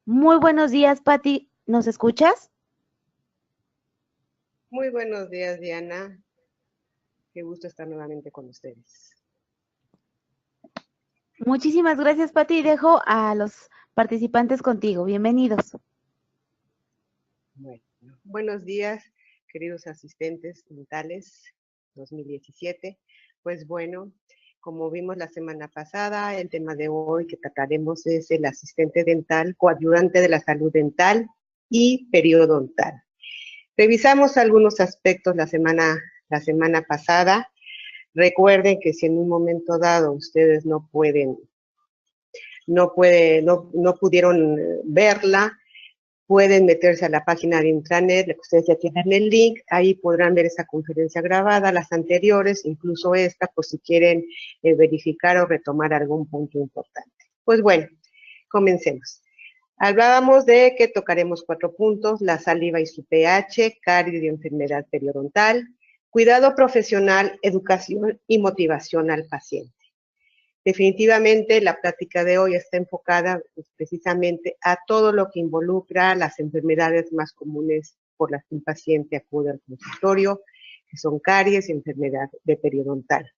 Muy buenos días, Pati. ¿Nos escuchas? Muy buenos días, Diana. Qué gusto estar nuevamente con ustedes. Muchísimas gracias, Pati. Dejo a los participantes contigo. Bienvenidos. Bueno, buenos días, queridos asistentes dentales 2017. Pues bueno, como vimos la semana pasada, el tema de hoy que trataremos es el asistente dental, coayudante de la salud dental y periodontal. Revisamos algunos aspectos la semana pasada. Recuerden que si en un momento dado ustedes no pudieron verla, pueden meterse a la página de intranet, ustedes ya tienen el link, ahí podrán ver esa conferencia grabada, las anteriores, incluso esta, por si quieren verificar o retomar algún punto importante. Pues bueno, comencemos. Hablábamos de que tocaremos 4 puntos: la saliva y su pH, caries y enfermedad periodontal, cuidado profesional, educación y motivación al paciente. Definitivamente la plática de hoy está enfocada precisamente a todo lo que involucra las enfermedades más comunes por las que un paciente acude al consultorio, que son caries y enfermedad de periodontal.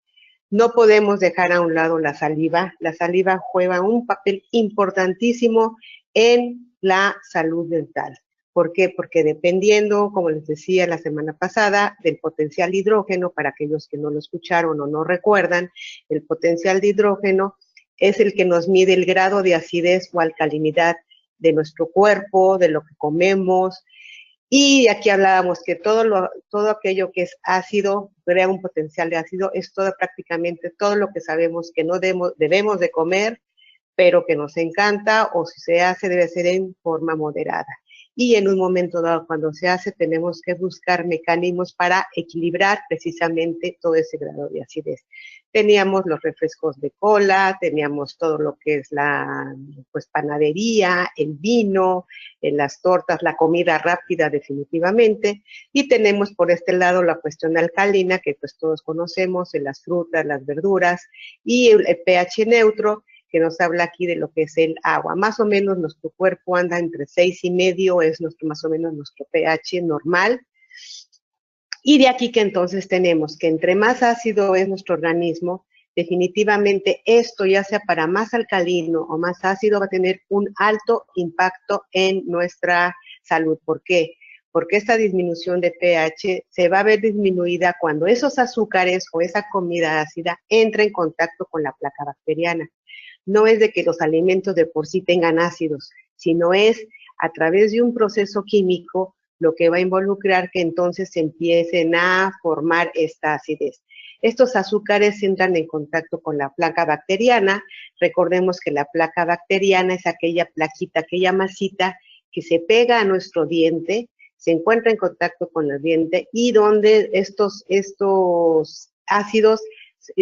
No podemos dejar a un lado la saliva. La saliva juega un papel importantísimo en la salud dental. ¿Por qué? Porque dependiendo, como les decía la semana pasada, del potencial de hidrógeno, para aquellos que no lo escucharon o no recuerdan, el potencial de hidrógeno es el que nos mide el grado de acidez o alcalinidad de nuestro cuerpo, de lo que comemos. Y aquí hablábamos que todo aquello que es ácido, crea un potencial de ácido, es prácticamente todo lo que sabemos que no debemos de comer, pero que nos encanta, o si se hace debe ser en forma moderada. Y en un momento dado, cuando se hace, tenemos que buscar mecanismos para equilibrar precisamente todo ese grado de acidez. Teníamos los refrescos de cola, teníamos todo lo que es la panadería, el vino, las tortas, la comida rápida definitivamente, y tenemos por este lado la cuestión alcalina, que pues todos conocemos, en las frutas, las verduras, y el pH neutro, que nos habla aquí de lo que es el agua. Más o menos nuestro cuerpo anda entre 6,5, es más o menos nuestro pH normal. Y de aquí que entonces tenemos que entre más ácido es nuestro organismo, definitivamente esto, ya sea para más alcalino o más ácido, va a tener un alto impacto en nuestra salud. ¿Por qué? Porque esta disminución de pH se va a ver disminuida cuando esos azúcares o esa comida ácida entra en contacto con la placa bacteriana. No es de que los alimentos de por sí tengan ácidos, sino es a través de un proceso químico lo que va a involucrar que entonces se empiecen a formar esta acidez. Estos azúcares entran en contacto con la placa bacteriana. Recordemos que la placa bacteriana es aquella plaquita, aquella masita que se pega a nuestro diente, se encuentra en contacto con el diente y donde estos ácidos,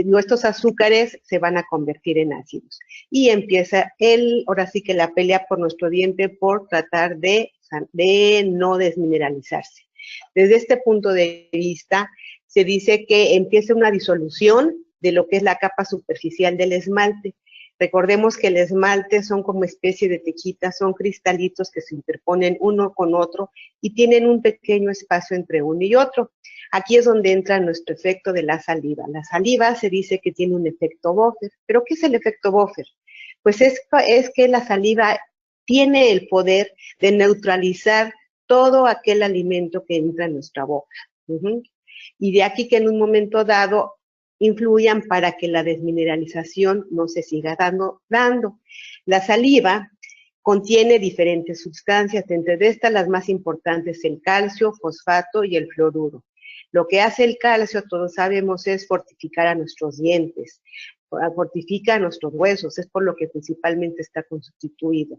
nuestros azúcares se van a convertir en ácidos. Y empieza ahora sí que la pelea por nuestro diente por tratar de no desmineralizarse. Desde este punto de vista, se dice que empieza una disolución de lo que es la capa superficial del esmalte. Recordemos que el esmalte son como especie de tejitas, son cristalitos que se interponen uno con otro y tienen un pequeño espacio entre uno y otro. Aquí es donde entra nuestro efecto de la saliva. La saliva se dice que tiene un efecto buffer. ¿Pero qué es el efecto buffer? Pues es que la saliva tiene el poder de neutralizar todo aquel alimento que entra en nuestra boca. Y de aquí que en un momento dado influyan para que la desmineralización no se siga dando. La saliva contiene diferentes sustancias, entre estas las más importantes, el calcio, fosfato y el fluoruro. Lo que hace el calcio, todos sabemos, es fortificar a nuestros dientes, fortifica a nuestros huesos, es por lo que principalmente está constituido.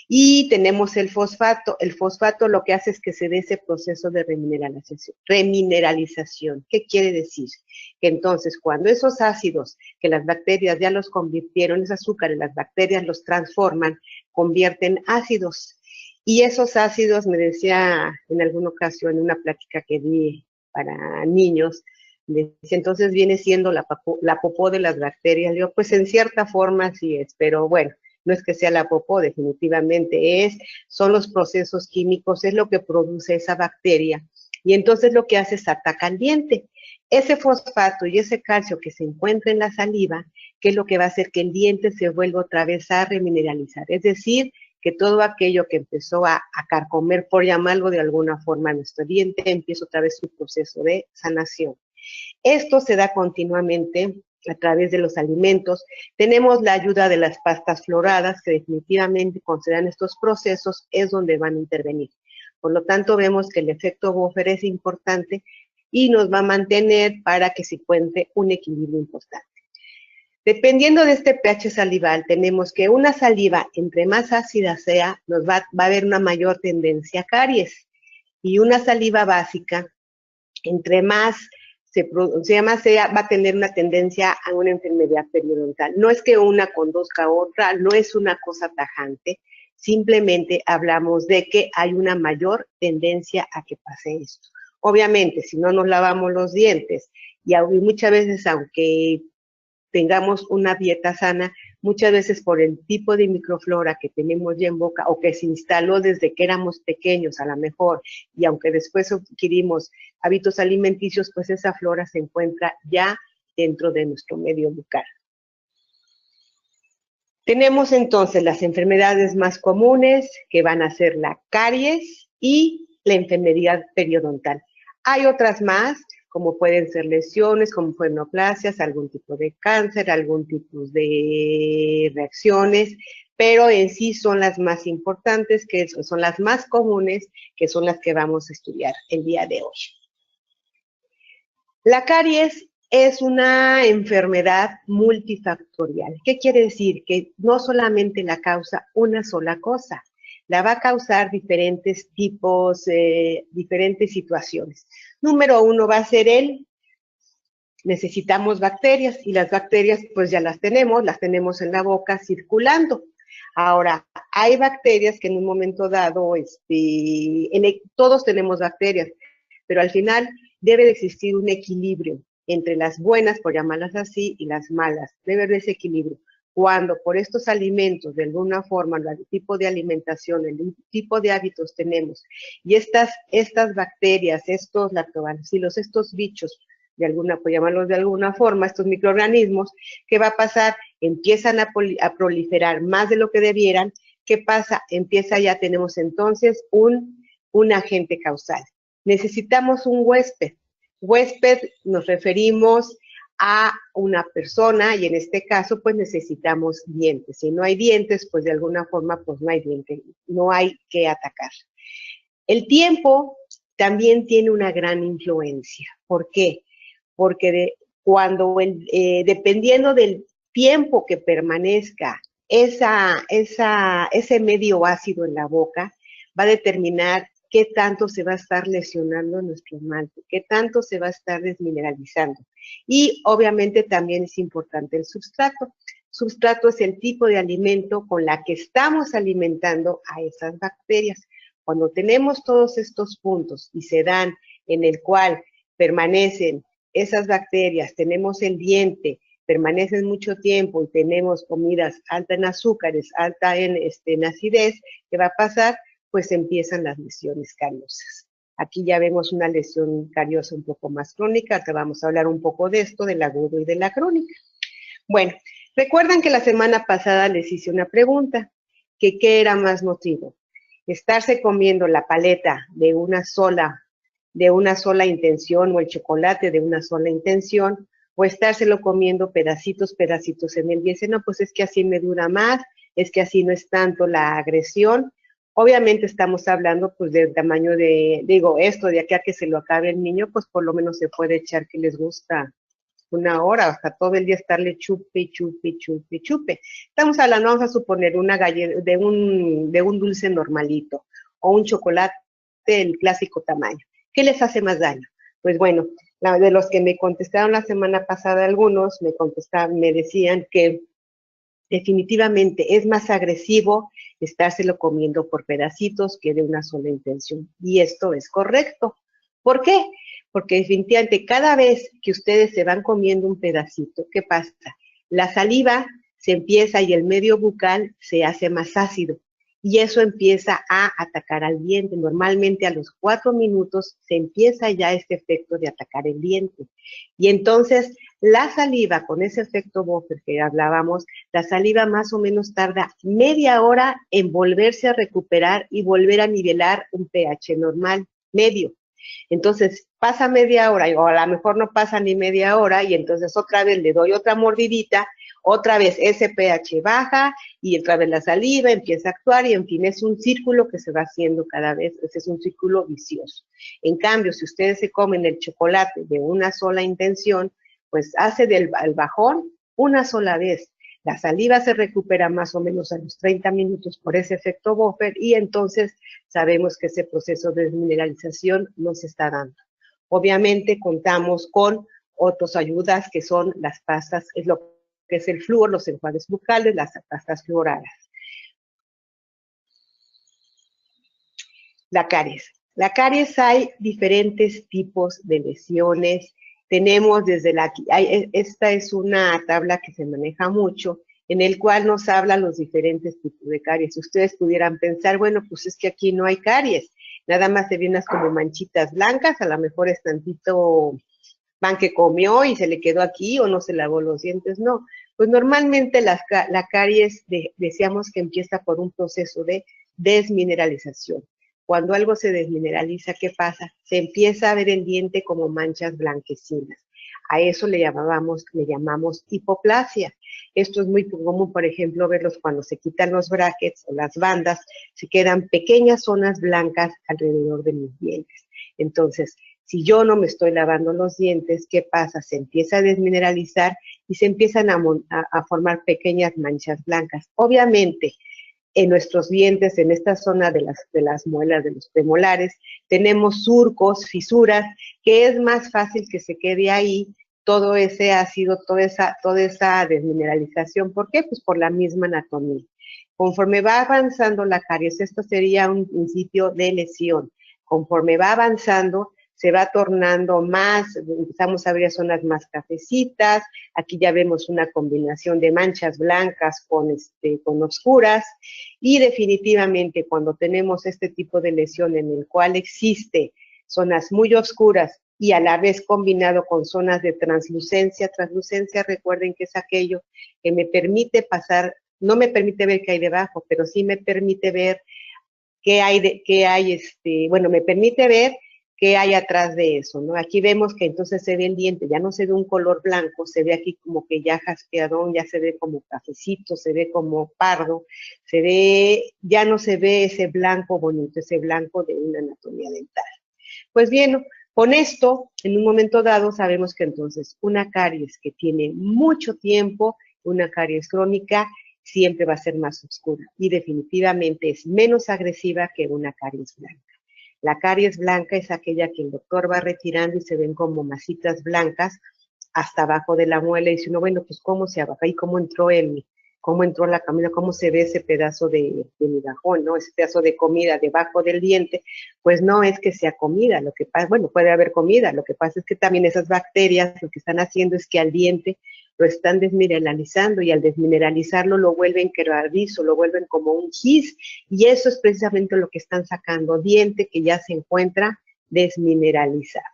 Y tenemos el fosfato. El fosfato lo que hace es que se dé ese proceso de remineralización. ¿Qué quiere decir? Que entonces cuando esos ácidos que las bacterias ya los convirtieron, esos azúcares, las bacterias los transforman, convierten ácidos. Y esos ácidos, me decía en alguna ocasión en una plática que di para niños, entonces viene siendo la popó de las bacterias. Yo, pues en cierta forma sí es, pero bueno, no es que sea la popó, definitivamente son los procesos químicos, es lo que produce esa bacteria, y entonces lo que hace es atacar al diente. Ese fosfato y ese calcio que se encuentra en la saliva, que es lo que va a hacer que el diente se vuelva otra vez a remineralizar, es decir, que todo aquello que empezó a carcomer, por llamarlo de alguna forma, nuestro diente, empieza otra vez su proceso de sanación. Esto se da continuamente a través de los alimentos. Tenemos la ayuda de las pastas floradas, que definitivamente cuando se dan estos procesos es donde van a intervenir. Por lo tanto, vemos que el efecto buffer es importante y nos va a mantener para que se encuentre un equilibrio importante. Dependiendo de este pH salival, tenemos que una saliva, entre más ácida sea, nos va a haber una mayor tendencia a caries. Y una saliva básica, entre más va a tener una tendencia a una enfermedad periodontal. No es que una conduzca a otra, no es una cosa tajante, simplemente hablamos de que hay una mayor tendencia a que pase esto. Obviamente, si no nos lavamos los dientes, y muchas veces, aunque tengamos una dieta sana, muchas veces por el tipo de microflora que tenemos ya en boca o que se instaló desde que éramos pequeños a lo mejor, y aunque después adquirimos hábitos alimenticios, pues esa flora se encuentra ya dentro de nuestro medio bucal. Tenemos entonces las enfermedades más comunes, que van a ser la caries y la enfermedad periodontal. Hay otras más, como pueden ser lesiones, como pueden neoplasias, algún tipo de cáncer, algún tipo de reacciones, pero en sí son las más importantes, que son las más comunes, que son las que vamos a estudiar el día de hoy. La caries es una enfermedad multifactorial. ¿Qué quiere decir? Que no solamente la causa una sola cosa, la va a causar diferentes tipos, diferentes situaciones. Número uno va a ser necesitamos bacterias, y las bacterias pues ya las tenemos en la boca circulando. Ahora, hay bacterias que en un momento dado, todos tenemos bacterias, pero al final debe de existir un equilibrio entre las buenas, por llamarlas así, y las malas. Debe haber ese equilibrio. Cuando por estos alimentos, de alguna forma, el tipo de alimentación, el tipo de hábitos tenemos, y estas bacterias, estos lactobacilos, estos bichos, por llamarlos de alguna forma, estos microorganismos, ¿qué va a pasar? Empiezan a proliferar más de lo que debieran. ¿Qué pasa? Tenemos entonces un agente causal. Necesitamos un huésped. Huésped nos referimos a una persona, y en este caso pues necesitamos dientes. Si no hay dientes, pues de alguna forma pues no hay dientes, no hay que atacar. El tiempo también tiene una gran influencia. ¿Por qué? Porque dependiendo del tiempo que permanezca ese medio ácido en la boca, va a determinar qué tanto se va a estar lesionando nuestro esmalte, qué tanto se va a estar desmineralizando. Y obviamente también es importante el substrato. Substrato es el tipo de alimento con la que estamos alimentando a esas bacterias. Cuando tenemos todos estos puntos y se dan en el cual permanecen esas bacterias, tenemos el diente, permanecen mucho tiempo y tenemos comidas altas en azúcares, alta en acidez, ¿qué va a pasar? Pues empiezan las lesiones cariosas. Aquí ya vemos una lesión cariosa un poco más crónica, que vamos a hablar un poco de esto, del agudo y de la crónica. Bueno, recuerdan que la semana pasada les hice una pregunta, que ¿qué era más nocivo? Estarse comiendo la paleta de una sola intención, o el chocolate de una sola intención, o estárselo comiendo pedacitos en el día. No, pues es que así me dura más, es que así no es tanto la agresión. Obviamente estamos hablando pues del tamaño de aquí a que se lo acabe el niño, pues por lo menos se puede echar, que les gusta, 1 hora, hasta todo el día estarle chupe. Estamos hablando, vamos a suponer, una galleta de un dulce normalito, o un chocolate del clásico tamaño. ¿Qué les hace más daño? Pues bueno, de los que me contestaron la semana pasada, algunos me decían que definitivamente es más agresivo estárselo comiendo por pedacitos que de una sola intención. Y esto es correcto. ¿Por qué? Porque definitivamente cada vez que ustedes se van comiendo un pedacito, ¿qué pasa? La saliva se empieza y el medio bucal se hace más ácido y eso empieza a atacar al diente. Normalmente a los 4 minutos se empieza ya este efecto de atacar el diente. Y entonces la saliva con ese efecto buffer que hablábamos, la saliva más o menos tarda media hora en volverse a recuperar y volver a nivelar un pH normal, medio. Entonces pasa media hora, o a lo mejor no pasa ni media hora, y entonces otra vez le doy otra mordidita, otra vez ese pH baja, y otra vez la saliva empieza a actuar, y en fin, es un círculo que se va haciendo cada vez, ese es un círculo vicioso. En cambio, si ustedes se comen el chocolate de una sola intención, pues hace del bajón una sola vez. La saliva se recupera más o menos a los 30 minutos por ese efecto buffer y entonces sabemos que ese proceso de desmineralización no se está dando. Obviamente contamos con otras ayudas que son las pastas, es lo que es el flúor, los enjuagues bucales, las pastas fluoradas. La caries. La caries hay diferentes tipos de lesiones. Tenemos desde esta es una tabla que se maneja mucho, en el cual nos habla los diferentes tipos de caries. Si ustedes pudieran pensar, bueno, pues es que aquí no hay caries, nada más se ven unas como manchitas blancas, a lo mejor es tantito pan que comió y se le quedó aquí o no se lavó los dientes, no. Pues normalmente la caries decíamos que empieza por un proceso de desmineralización. Cuando algo se desmineraliza, ¿qué pasa? Se empieza a ver el diente como manchas blanquecinas. A eso le llamamos hipoplasia. Esto es muy común, por ejemplo, verlos cuando se quitan los brackets o las bandas, se quedan pequeñas zonas blancas alrededor de mis dientes. Entonces, si yo no me estoy lavando los dientes, ¿qué pasa? Se empieza a desmineralizar y se empiezan a formar pequeñas manchas blancas. Obviamente, en nuestros dientes, en esta zona de las muelas, de los premolares, tenemos surcos, fisuras, que es más fácil que se quede ahí todo ese ácido, toda esa desmineralización. ¿Por qué? Pues por la misma anatomía. Conforme va avanzando la caries, esto sería un principio de lesión. Conforme va avanzando, se va tornando más, empezamos a ver zonas más cafecitas, aquí ya vemos una combinación de manchas blancas con oscuras, y definitivamente cuando tenemos este tipo de lesión en el cual existe zonas muy oscuras y a la vez combinado con zonas de translucencia, recuerden que es aquello que me permite pasar, no me permite ver qué hay debajo, pero sí me permite ver me permite ver qué hay atrás de eso, ¿no? Aquí vemos que entonces se ve el diente, ya no se ve un color blanco, se ve aquí como que ya jaspeadón, ya se ve como cafecito, se ve como pardo, ya no se ve ese blanco bonito, ese blanco de una anatomía dental. Pues bien, con esto, en un momento dado, sabemos que entonces una caries que tiene mucho tiempo, una caries crónica, siempre va a ser más oscura y definitivamente es menos agresiva que una caries blanca. La caries blanca es aquella que el doctor va retirando y se ven como masitas blancas hasta abajo de la muela y dice uno, bueno, pues cómo se abaja y cómo entró la comida, cómo se ve ese pedazo de migajón, ¿no? Ese pedazo de comida debajo del diente, pues no es que sea comida, lo que pasa, bueno, puede haber comida, lo que pasa es que también esas bacterias lo que están haciendo es que al diente lo están desmineralizando y al desmineralizarlo lo vuelven quebradizo, lo vuelven como un gis y eso es precisamente lo que están sacando, diente que ya se encuentra desmineralizado.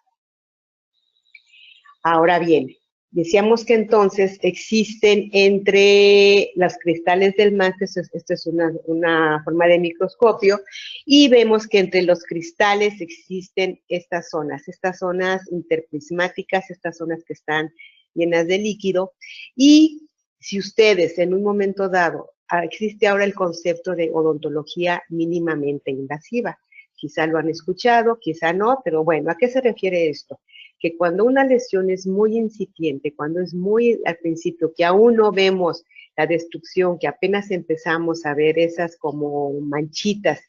Ahora bien, decíamos que entonces existen entre los cristales del Mann, esto es una forma de microscopio, y vemos que entre los cristales existen estas zonas interprismáticas, estas zonas que están llenas de líquido, y si ustedes en un momento dado, existe ahora el concepto de odontología mínimamente invasiva, quizá lo han escuchado, quizá no, pero bueno, ¿a qué se refiere esto? Que cuando una lesión es muy incipiente, cuando es muy al principio, que aún no vemos la destrucción, que apenas empezamos a ver esas como manchitas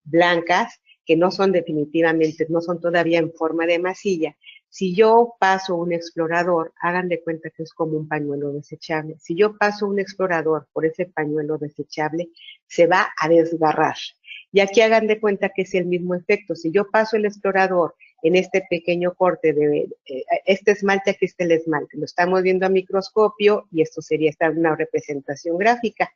blancas, que no son definitivamente, no son todavía en forma de masilla, si yo paso un explorador, hagan de cuenta que es como un pañuelo desechable, si yo paso un explorador por ese pañuelo desechable, se va a desgarrar. Y aquí hagan de cuenta que es el mismo efecto, si yo paso el explorador en este pequeño corte de este esmalte, aquí está el esmalte, lo estamos viendo a microscopio y esto sería una representación gráfica.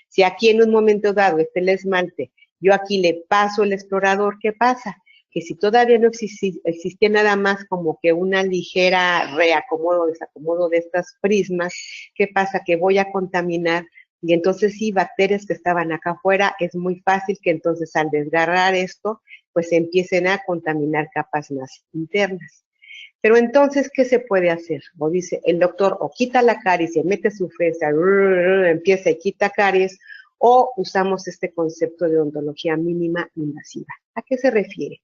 Si aquí en un momento dado está el esmalte, yo aquí le paso el explorador, ¿qué pasa? Que si todavía no existía nada más como que una ligera reacomodo, desacomodo de estas prismas, ¿qué pasa? Que voy a contaminar y entonces sí, bacterias que estaban acá afuera, es muy fácil que entonces al desgarrar esto, pues se empiecen a contaminar capas más internas. Pero entonces, ¿qué se puede hacer? O dice el doctor, o quita la caries, se mete su fresa, empieza y quita caries, o usamos este concepto de odontología mínima invasiva. ¿A qué se refiere?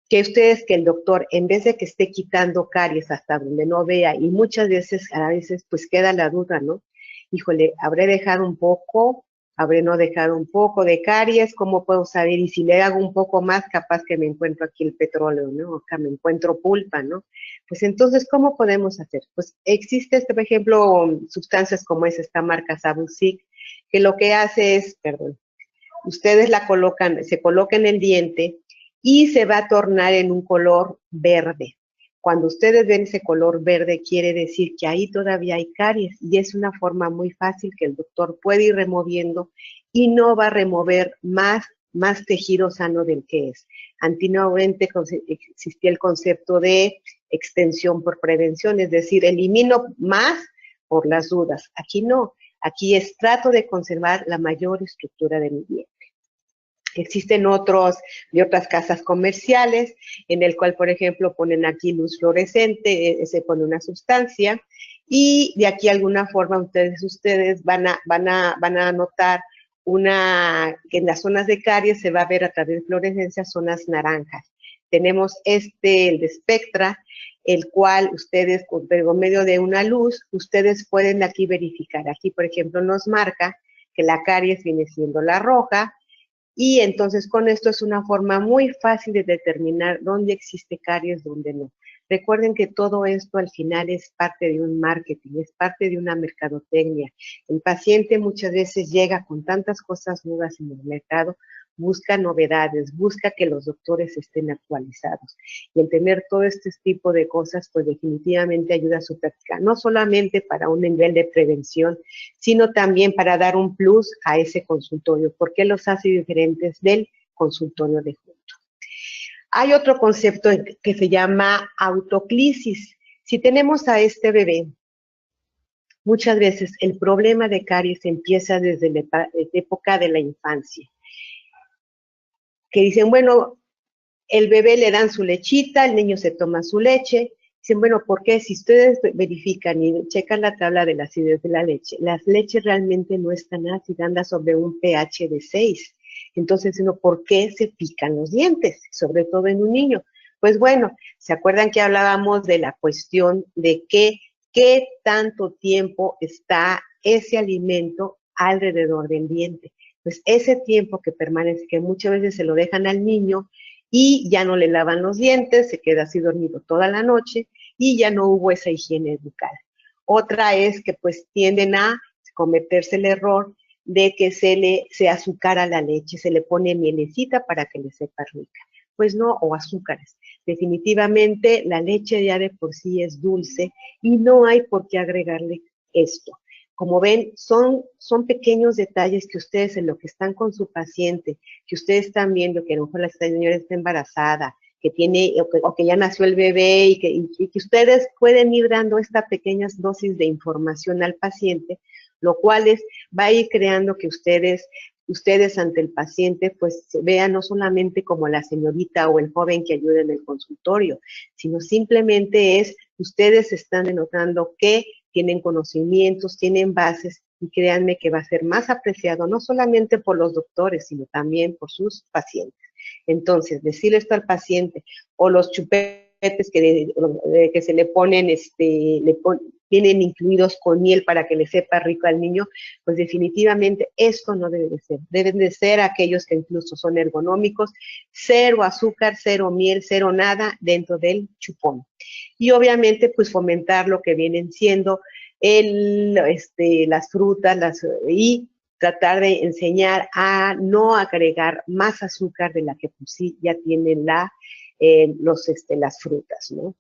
Que ustedes, que el doctor, en vez de que esté quitando caries hasta donde no vea, y muchas veces, a veces, pues queda la duda, ¿no? Híjole, ¿habré dejado un poco? ¿Habré no dejado un poco de caries? ¿Cómo puedo saber? Y si le hago un poco más, capaz que me encuentro aquí el petróleo, ¿no? Acá me encuentro pulpa, ¿no? Pues entonces, ¿cómo podemos hacer? Pues existe, por ejemplo, sustancias como es esta marca Sabusic, que lo que hace es, perdón, ustedes la colocan, se coloca en el diente y se va a tornar en un color verde. Cuando ustedes ven ese color verde, quiere decir que ahí todavía hay caries y es una forma muy fácil que el doctor puede ir removiendo y no va a remover más tejido sano del que es. Antiguamente existía el concepto de extensión por prevención, es decir, elimino más por las dudas. Aquí no, aquí es trato de conservar la mayor estructura de mi diente. Existen otros de otras casas comerciales en el cual, por ejemplo, ponen aquí luz fluorescente, se pone una sustancia y de aquí alguna forma ustedes van a notar que en las zonas de caries se va a ver a través de fluorescencia zonas naranjas. Tenemos el de Spectra, el cual ustedes, por medio de una luz, ustedes pueden aquí verificar. Aquí, por ejemplo, nos marca que la caries viene siendo la roja, y entonces con esto es una forma muy fácil de determinar dónde existe caries, dónde no. Recuerden que todo esto al final es parte de un marketing, es parte de una mercadotecnia. El paciente muchas veces llega con tantas cosas nuevas en el mercado, busca novedades, busca que los doctores estén actualizados. Y el tener todo este tipo de cosas, pues definitivamente ayuda a su práctica, no solamente para un nivel de prevención, sino también para dar un plus a ese consultorio, porque los hace diferentes del consultorio de junto. Hay otro concepto que se llama autoclisis. Si tenemos a este bebé, muchas veces el problema de caries empieza desde la época de la infancia. Que dicen, bueno, el bebé le dan su lechita, el niño se toma su leche. Dicen, bueno, ¿por qué? Si ustedes verifican y checan la tabla de la acidez de la leche, las leches realmente no están ácidas, anda sobre un pH de 6. Entonces, ¿por qué se pican los dientes? Sobre todo en un niño. Pues bueno, ¿se acuerdan que hablábamos de la cuestión de qué tanto tiempo está ese alimento alrededor del diente? Pues ese tiempo que permanece, que muchas veces se lo dejan al niño y ya no le lavan los dientes, se queda así dormido toda la noche y ya no hubo esa higiene bucal. Otra es que pues tienden a cometerse el error de que se azucara la leche, se le pone mielecita para que le sepa rica. Pues no, o azúcares. Definitivamente la leche ya de por sí es dulce y no hay por qué agregarle esto. Como ven, son pequeños detalles que ustedes en lo que están con su paciente, que ustedes están viendo que a lo mejor la señora está embarazada, que tiene, o que ya nació el bebé y que ustedes pueden ir dando estas pequeñas dosis de información al paciente, lo cual va a ir creando que ustedes ante el paciente pues se vean no solamente como la señorita o el joven que ayuda en el consultorio, sino simplemente ustedes están denotando que tienen conocimientos, tienen bases y créanme que va a ser más apreciado no solamente por los doctores, sino también por sus pacientes. Entonces, decirle esto al paciente o los chupetes que se le ponen, vienen incluidos con miel para que le sepa rico al niño, pues definitivamente esto no debe de ser. Deben de ser aquellos que incluso son ergonómicos, 0 azúcar, 0 miel, 0 nada dentro del chupón. Y obviamente pues fomentar lo que vienen siendo las frutas y tratar de enseñar a no agregar más azúcar de la que pues sí ya tiene las frutas, ¿no?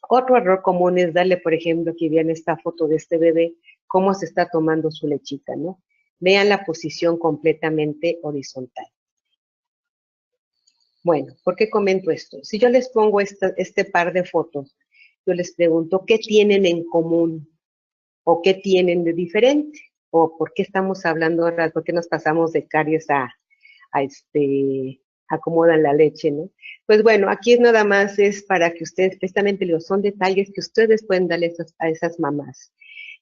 Otro error común es darle, por ejemplo, aquí vean esta foto de este bebé, cómo se está tomando su lechita, ¿no? Vean la posición completamente horizontal. Bueno, ¿por qué comento esto? Si yo les pongo este par de fotos, yo les pregunto, ¿qué tienen en común? ¿O qué tienen de diferente? ¿O por qué estamos hablando ahora? ¿Por qué nos pasamos de caries a acomodan la leche, ¿no? Pues bueno, aquí nada más es para que ustedes, precisamente son detalles que ustedes pueden darle a esas mamás.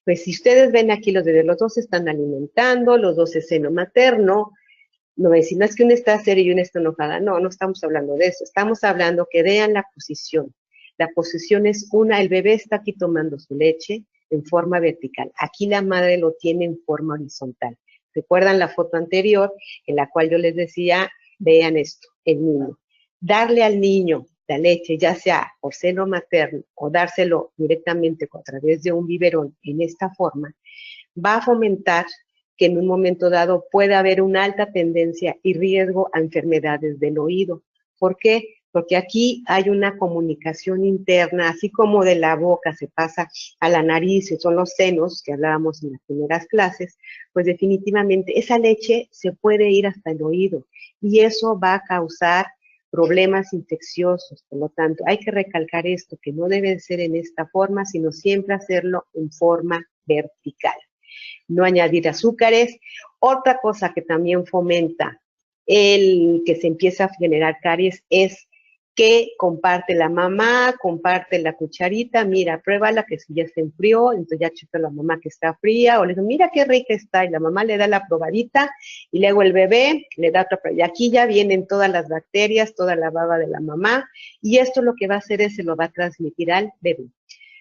Pues si ustedes ven aquí los bebés, los dos se están alimentando, los dos es seno materno, no es, no es que una está seria y una está enojada, no, no estamos hablando de eso, estamos hablando que vean la posición. La posición es una, el bebé está aquí tomando su leche en forma vertical, aquí la madre lo tiene en forma horizontal. ¿Recuerdan la foto anterior en la cual yo les decía, vean esto, el niño? Darle al niño la leche, ya sea por seno materno o dárselo directamente a través de un biberón en esta forma, va a fomentar que en un momento dado pueda haber una alta tendencia y riesgo a enfermedades del oído. ¿Por qué? Porque aquí hay una comunicación interna, así como de la boca se pasa a la nariz, son los senos que hablábamos en las primeras clases, pues definitivamente esa leche se puede ir hasta el oído y eso va a causar problemas infecciosos. Por lo tanto, hay que recalcar esto, que no debe ser en esta forma, sino siempre hacerlo en forma vertical. No añadir azúcares. Otra cosa que también fomenta el que se empieza a generar caries es que comparte la mamá, comparte la cucharita, mira, pruébala que si ya se enfrió, entonces ya chupa la mamá que está fría, o le dice, mira qué rica está, y la mamá le da la probadita, y luego el bebé le da otra, y aquí ya vienen todas las bacterias, toda la baba de la mamá, y esto lo que va a hacer es se lo va a transmitir al bebé.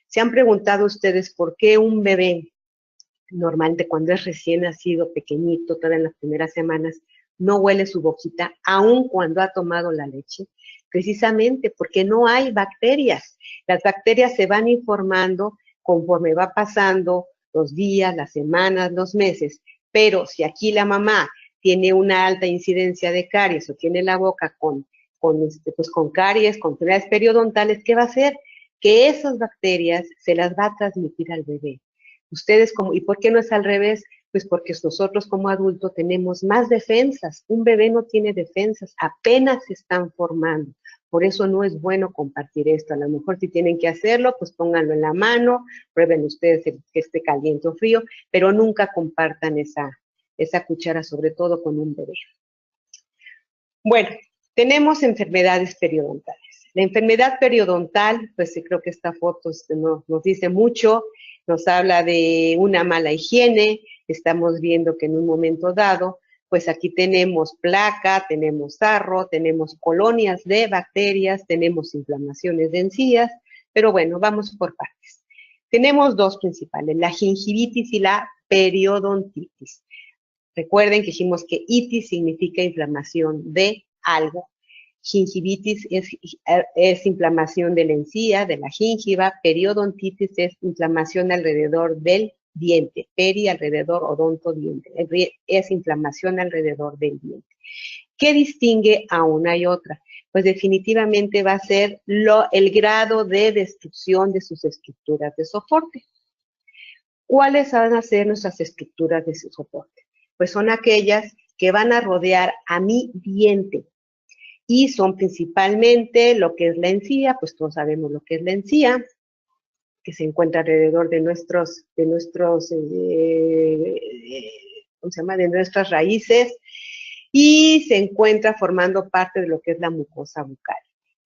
¿Se han preguntado ustedes por qué un bebé normalmente cuando es recién nacido, pequeñito, todavía en las primeras semanas, no huele su boquita, aun cuando ha tomado la leche? Precisamente porque no hay bacterias. Las bacterias se van informando conforme va pasando los días, las semanas, los meses. Pero si aquí la mamá tiene una alta incidencia de caries o tiene la boca con caries, con enfermedades periodontales, ¿qué va a hacer? Que esas bacterias se las va a transmitir al bebé. Ustedes ¿y por qué no es al revés? Pues porque nosotros como adultos tenemos más defensas. Un bebé no tiene defensas, apenas se están formando. Por eso no es bueno compartir esto. A lo mejor si tienen que hacerlo, pues pónganlo en la mano, prueben ustedes que esté caliente o frío, pero nunca compartan esa cuchara, sobre todo con un bebé. Bueno, tenemos enfermedades periodontales. La enfermedad periodontal, pues creo que esta foto nos dice mucho, nos habla de una mala higiene, estamos viendo que en un momento dado, pues aquí tenemos placa, tenemos sarro, tenemos colonias de bacterias, tenemos inflamaciones de encías, pero bueno, vamos por partes. Tenemos dos principales, la gingivitis y la periodontitis. Recuerden que dijimos que itis significa inflamación de algo. Gingivitis es inflamación de la encía, de la gingiva. Periodontitis es inflamación alrededor del diente. Peri alrededor, odonto, diente. Es inflamación alrededor del diente. ¿Qué distingue a una y otra? Pues definitivamente va a ser el grado de destrucción de sus estructuras de soporte. ¿Cuáles van a ser nuestras estructuras de soporte? Pues son aquellas que van a rodear a mi diente y son principalmente lo que es la encía, pues todos sabemos lo que es la encía, que se encuentra alrededor de de nuestras raíces y se encuentra formando parte de lo que es la mucosa bucal.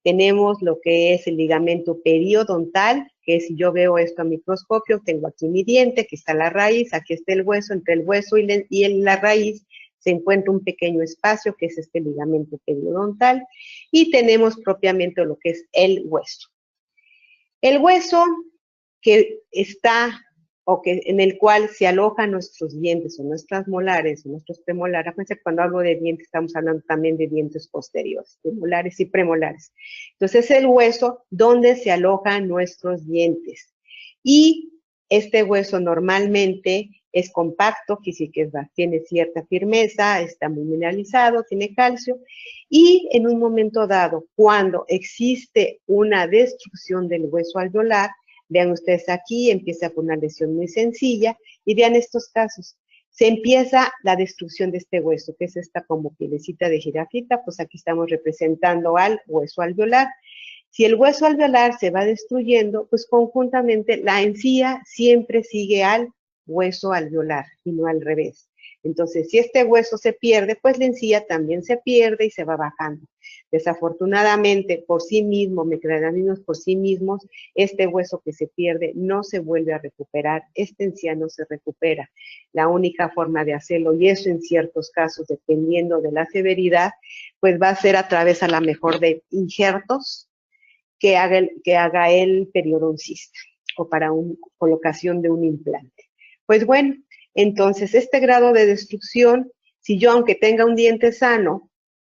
Tenemos lo que es el ligamento periodontal, que si yo veo esto a microscopio, tengo aquí mi diente, aquí está la raíz, aquí está el hueso, entre el hueso y la raíz se encuentra un pequeño espacio, que es este ligamento periodontal, y tenemos propiamente lo que es el hueso. El hueso que está, en el cual se alojan nuestros dientes, o nuestras molares, o nuestros premolares. Acuérdense que cuando hablo de dientes, estamos hablando también de dientes posteriores, de molares y premolares. Entonces, es el hueso donde se alojan nuestros dientes. Y Este hueso normalmente es compacto, que sí que tiene cierta firmeza, está muy mineralizado, tiene calcio, y en un momento dado, cuando existe una destrucción del hueso alveolar, vean ustedes aquí, empieza por una lesión muy sencilla, y vean estos casos. Se empieza la destrucción de este hueso, que es esta como pielecita de jirafita, pues aquí estamos representando al hueso alveolar. Si el hueso alveolar se va destruyendo, pues conjuntamente la encía siempre sigue al hueso alveolar y no al revés. Entonces, si este hueso se pierde, pues la encía también se pierde y se va bajando. Desafortunadamente, por sí mismo, mecanismos por sí mismos, este hueso que se pierde no se vuelve a recuperar, esta encía no se recupera. La única forma de hacerlo, y eso en ciertos casos, dependiendo de la severidad, pues va a ser a través a lo mejor de injertos que haga el periodoncista o para una colocación de un implante. Pues bueno, entonces este grado de destrucción, si yo aunque tenga un diente sano,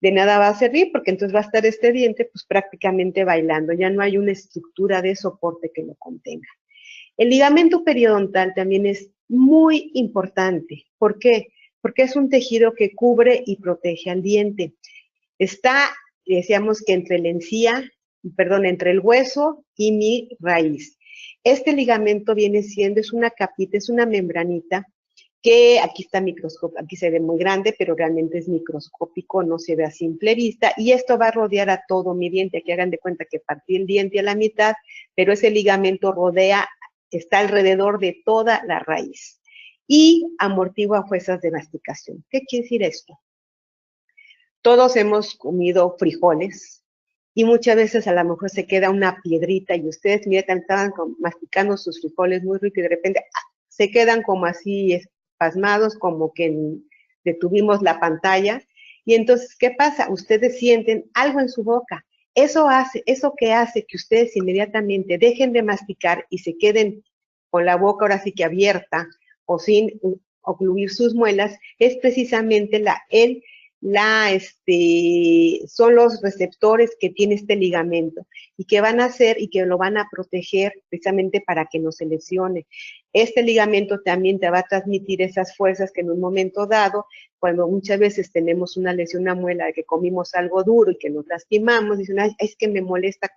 de nada va a servir porque entonces va a estar este diente pues prácticamente bailando, ya no hay una estructura de soporte que lo contenga. El ligamento periodontal también es muy importante. ¿Por qué? Porque es un tejido que cubre y protege al diente. Está, decíamos que entre la encía, entre el hueso y mi raíz. Este ligamento viene siendo, es una capita, es una membranita que aquí está microscópico, aquí se ve muy grande, pero realmente es microscópico, no se ve a simple vista, y esto va a rodear a todo mi diente. Aquí hagan de cuenta que partí el diente a la mitad, pero ese ligamento rodea, está alrededor de toda la raíz y amortigua fuerzas de masticación. ¿Qué quiere decir esto? Todos hemos comido frijoles y muchas veces a lo mejor se queda una piedrita y ustedes miren, estaban masticando sus frijoles muy rico y de repente se quedan como así pasmados, como que detuvimos la pantalla. Y entonces, ¿qué pasa? Ustedes sienten algo en su boca. Eso que hace que ustedes inmediatamente dejen de masticar y se queden con la boca ahora sí que abierta o sin ocluir sus muelas, es precisamente son los receptores que tiene este ligamento y que van a hacer y que lo van a proteger precisamente para que no se lesione. Este ligamento también te va a transmitir esas fuerzas que en un momento dado, cuando muchas veces tenemos una lesión, una muela de que comimos algo duro y que nos lastimamos, dicen, ay, es que me molesta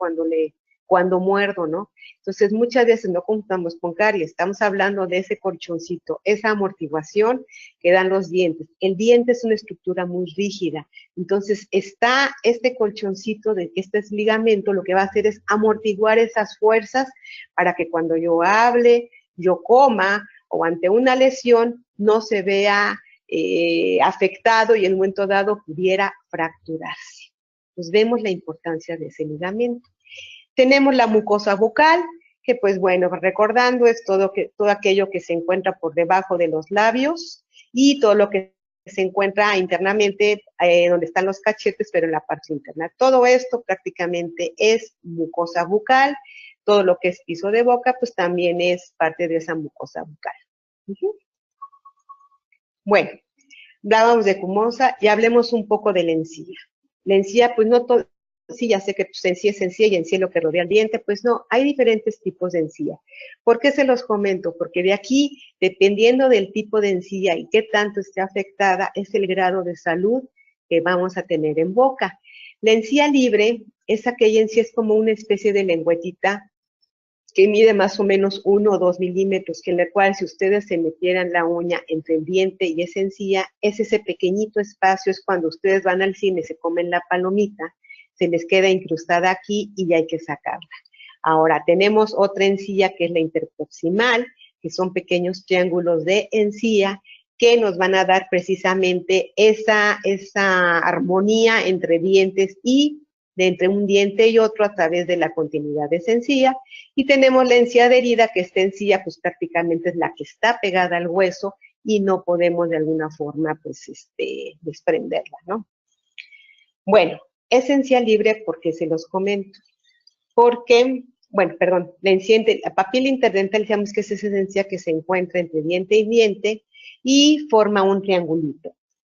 cuando muerdo, ¿no? Entonces, muchas veces no contamos con caries, estamos hablando de ese colchoncito, esa amortiguación que dan los dientes. El diente es una estructura muy rígida, entonces está este colchoncito de este ligamento, lo que va a hacer es amortiguar esas fuerzas para que cuando yo hable, yo coma o ante una lesión no se vea afectado y en un momento dado pudiera fracturarse. Pues vemos la importancia de ese ligamento. Tenemos la mucosa bucal, que pues bueno, recordando es todo aquello que se encuentra por debajo de los labios y todo lo que se encuentra internamente donde están los cachetes, pero en la parte interna. Todo esto prácticamente es mucosa bucal, todo lo que es piso de boca, pues también es parte de esa mucosa bucal. Bueno, hablábamos de cumosa y hablemos un poco de la encía. La encía, pues no todo, sí, ya sé que pues, encía es encía y encía es lo que rodea el diente, pues no, hay diferentes tipos de encía. ¿Por qué se los comento? Porque de aquí, dependiendo del tipo de encía y qué tanto esté afectada, es el grado de salud que vamos a tener en boca. La encía libre es aquella encía, es como una especie de lengüetita que mide más o menos 1 o 2 milímetros, que en la cual si ustedes se metieran la uña entre el diente y esa encía, es ese pequeñito espacio, es cuando ustedes van al cine, se comen la palomita, se les queda incrustada aquí y ya hay que sacarla. Ahora, tenemos otra encía que es la interproximal, que son pequeños triángulos de encía que nos van a dar precisamente esa armonía entre dientes y de entre un diente y otro a través de la continuidad de esa encía. Y tenemos la encía adherida, que esta encía pues prácticamente es la que está pegada al hueso y no podemos de alguna forma pues desprenderla, ¿no? Bueno, es encía libre porque se los comento. Porque, bueno, perdón, la papila interdental, digamos que es esa encía que se encuentra entre diente y diente y forma un triangulito.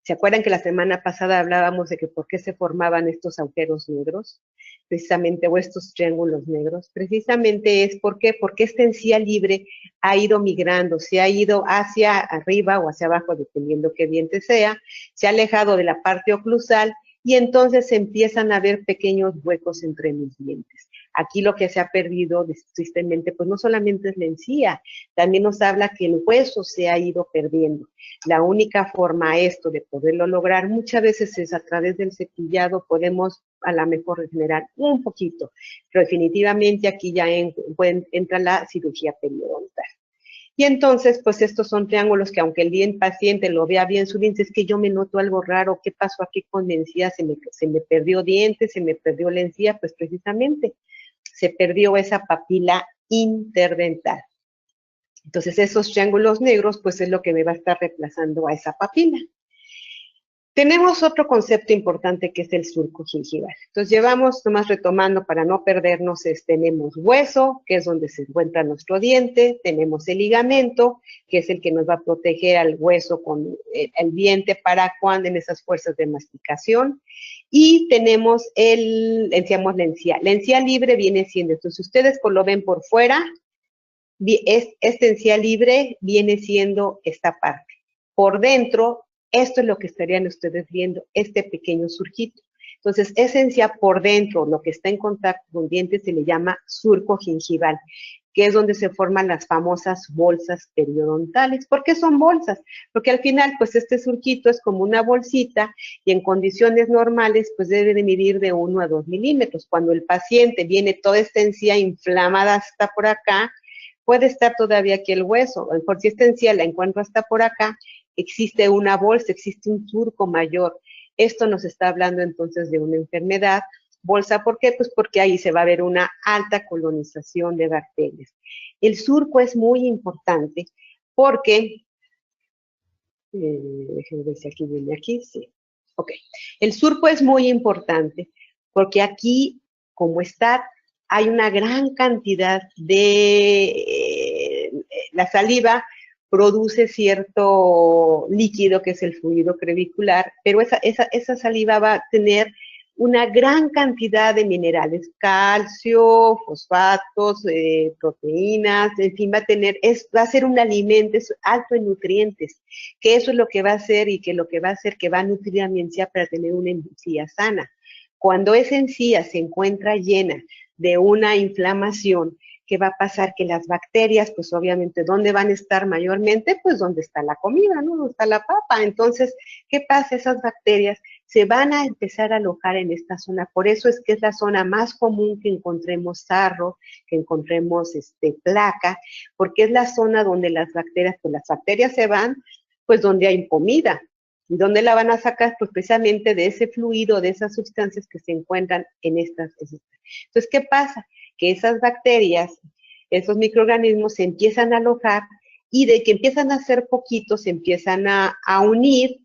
¿Se acuerdan que la semana pasada hablábamos de que por qué se formaban estos agujeros negros? Precisamente, o estos triángulos negros. Precisamente es porque esta encía libre ha ido migrando, se ha ido hacia arriba o hacia abajo, dependiendo qué diente sea, se ha alejado de la parte oclusal y entonces se empiezan a ver pequeños huecos entre mis dientes. Aquí lo que se ha perdido tristemente, pues no solamente es la encía, también nos habla que el hueso se ha ido perdiendo. La única forma esto de poderlo lograr muchas veces es a través del cepillado, podemos a lo mejor regenerar un poquito, pero definitivamente aquí ya entra la cirugía periodontal. Y entonces, pues estos son triángulos que aunque el paciente lo vea bien su diente, es que yo me noto algo raro, ¿qué pasó aquí con mi encía? Se me perdió diente, se me perdió la encía, pues precisamente se perdió esa papila interdental. Entonces esos triángulos negros, pues es lo que me va a estar reemplazando a esa papila. Tenemos otro concepto importante que es el surco gingival. Entonces llevamos, nomás retomando para no perdernos, tenemos hueso, que es donde se encuentra nuestro diente, tenemos el ligamento, que es el que nos va a proteger al hueso con el diente para cuando en esas fuerzas de masticación, y tenemos decíamos la encía. La encía libre viene siendo, entonces ustedes lo ven por fuera, esta encía libre viene siendo esta parte. Por dentro, esto es lo que estarían ustedes viendo, este pequeño surquito. Entonces, esa encía por dentro, lo que está en contacto con dientes, se le llama surco gingival, que es donde se forman las famosas bolsas periodontales. ¿Por qué son bolsas? Porque al final, pues este surquito es como una bolsita y en condiciones normales, pues debe de medir de 1 a 2 milímetros. Cuando el paciente viene toda esta encía inflamada hasta por acá, puede estar todavía aquí el hueso, por si esta encía la encuentro hasta por acá, existe una bolsa, existe un surco mayor. Esto nos está hablando entonces de una enfermedad. Bolsa, ¿por qué? Pues porque ahí se va a ver una alta colonización de bacterias. El surco es muy importante porque, déjenme ver si aquí viene aquí, sí. Ok, el surco es muy importante porque aquí, como está, hay una gran cantidad de, la saliva produce cierto líquido que es el fluido crevicular, pero esa saliva va a tener una gran cantidad de minerales, calcio, fosfatos, proteínas, en fin, va a ser un alimento alto en nutrientes, que eso es lo que va a hacer y que lo que va a hacer que va a nutrir a mi encía para tener una encía sana. Cuando esa encía se encuentra llena de una inflamación, ¿qué va a pasar? Que las bacterias, pues obviamente, ¿dónde van a estar mayormente? Pues donde está la comida, ¿no? Donde está la papa. Entonces, ¿qué pasa? Esas bacterias se van a empezar a alojar en esta zona. Por eso es que es la zona más común que encontremos sarro, que encontremos placa, porque es la zona donde las bacterias se van, pues donde hay comida. ¿Y dónde la van a sacar? Pues precisamente de ese fluido, de esas sustancias que se encuentran en estas. Entonces, ¿qué pasa? Que esas bacterias, esos microorganismos se empiezan a alojar y de que empiezan a ser poquitos, se empiezan a unir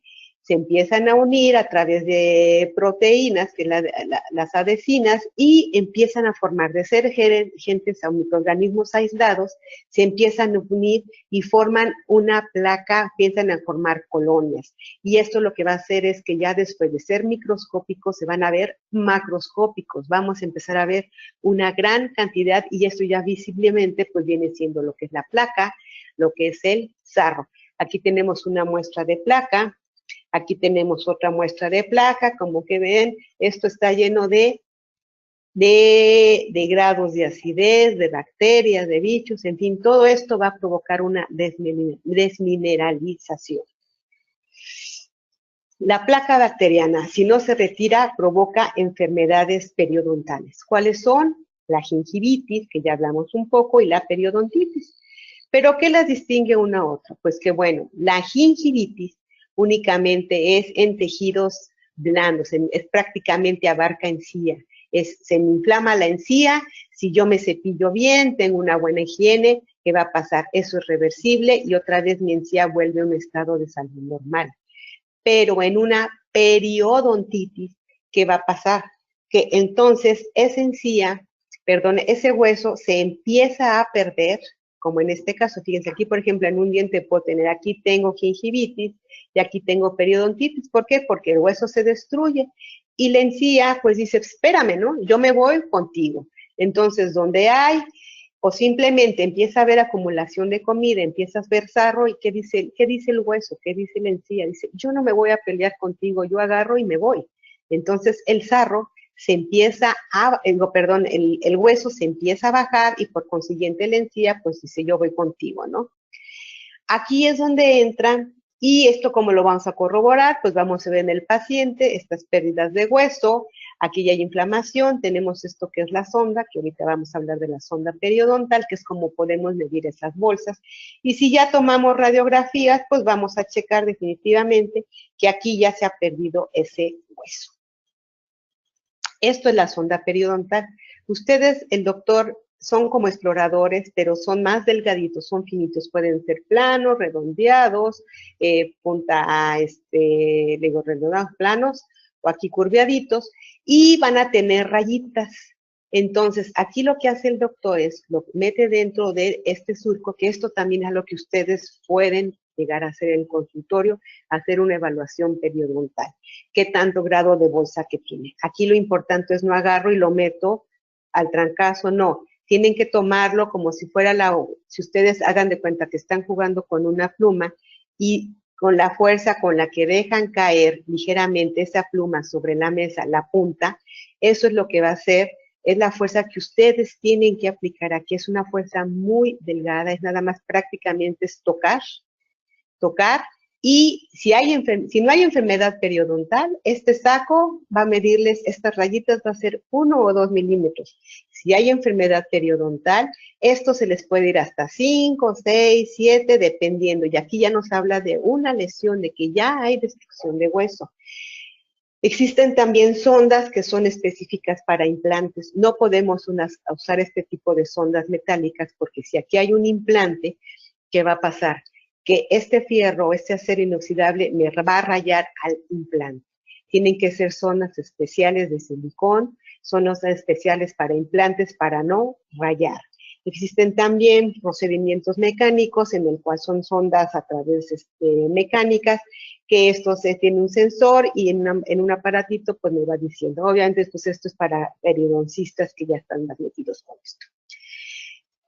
a través de proteínas, que las adhesinas, y empiezan a formar, de ser gentes a microorganismos aislados, se empiezan a unir y forman una placa, empiezan a formar colonias. Y esto lo que va a hacer es que ya después de ser microscópicos se van a ver macroscópicos, vamos a empezar a ver una gran cantidad y esto ya visiblemente pues viene siendo lo que es la placa, lo que es el sarro. Aquí tenemos una muestra de placa. Aquí tenemos otra muestra de placa, como que ven, esto está lleno de grados de acidez, de bacterias, de bichos, en fin, todo esto va a provocar una desmineralización. La placa bacteriana, si no se retira, provoca enfermedades periodontales. ¿Cuáles son? La gingivitis, que ya hablamos un poco, y la periodontitis. ¿Pero qué las distingue una a otra? Pues que bueno, la gingivitis únicamente es en tejidos blandos, es prácticamente abarca encía. Se me inflama la encía, si yo me cepillo bien, tengo una buena higiene, ¿qué va a pasar? Eso es reversible y otra vez mi encía vuelve a un estado de salud normal. Pero en una periodontitis, ¿qué va a pasar? Que entonces esa encía, ese hueso se empieza a perder como en este caso, fíjense, aquí por ejemplo en un diente puedo tener, aquí tengo gingivitis y aquí tengo periodontitis. ¿Por qué? Porque el hueso se destruye y la encía pues dice, espérame, ¿no? Yo me voy contigo. Entonces, donde hay, o simplemente empieza a haber acumulación de comida, empiezas a ver sarro, ¿y qué dice el hueso? ¿Qué dice la encía? Dice, yo no me voy a pelear contigo, yo agarro y me voy. Entonces, el sarro se empieza a, perdón, el hueso se empieza a bajar y por consiguiente la encía, pues dice, yo voy contigo, ¿no? Aquí es donde entran, y esto como lo vamos a corroborar, pues vamos a ver en el paciente estas pérdidas de hueso, aquí ya hay inflamación, tenemos esto que es la sonda, que ahorita vamos a hablar de la sonda periodontal, que es como podemos medir esas bolsas, y si ya tomamos radiografías, pues vamos a checar definitivamente que aquí ya se ha perdido ese hueso. Esto es la sonda periodontal. Ustedes, el doctor, son como exploradores, pero son más delgaditos, son finitos, pueden ser planos, redondeados, redondeados, planos, o aquí curveaditos, y van a tener rayitas. Entonces, aquí lo que hace el doctor es, lo mete dentro de este surco, que esto también es lo que ustedes pueden llegar a hacer en el consultorio, hacer una evaluación periodontal. ¿Qué tanto grado de bolsa que tiene? Aquí lo importante es no agarro y lo meto al trancazo, no. Tienen que tomarlo como si fuera si ustedes hagan de cuenta que están jugando con una pluma y con la fuerza con la que dejan caer ligeramente esa pluma sobre la mesa, la punta, eso es lo que va a hacer, es la fuerza que ustedes tienen que aplicar aquí, es una fuerza muy delgada, es nada más prácticamente es tocar, y si no hay enfermedad periodontal, este saco va a medirles, estas rayitas va a ser 1 o 2 milímetros. Si hay enfermedad periodontal, esto se les puede ir hasta 5, 6, 7, dependiendo. Y aquí ya nos habla de una lesión, de que ya hay destrucción de hueso. Existen también sondas que son específicas para implantes. No podemos usar este tipo de sondas metálicas porque si aquí hay un implante, ¿qué va a pasar? Que este fierro, este acero inoxidable me va a rayar al implante. Tienen que ser zonas especiales de silicón, zonas especiales para implantes para no rayar. Existen también procedimientos mecánicos en el cual son sondas a través mecánicas, que esto tiene un sensor y en un aparatito pues me va diciendo. Obviamente pues esto es para periodoncistas que ya están metidos con esto.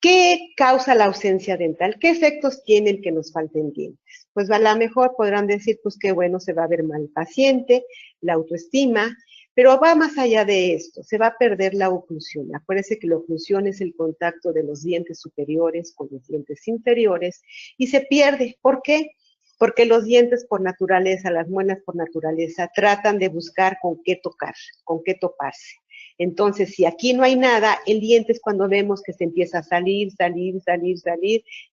¿Qué causa la ausencia dental? ¿Qué efectos tiene el que nos falten dientes? Pues a lo mejor podrán decir, pues qué bueno, se va a ver mal el paciente, la autoestima, pero va más allá de esto, se va a perder la oclusión. Acuérdense que la oclusión es el contacto de los dientes superiores con los dientes inferiores y se pierde. ¿Por qué? Porque los dientes por naturaleza, las muelas por naturaleza, tratan de buscar con qué tocar, con qué toparse. Entonces, si aquí no hay nada, el diente es cuando vemos que se empieza a salir. Y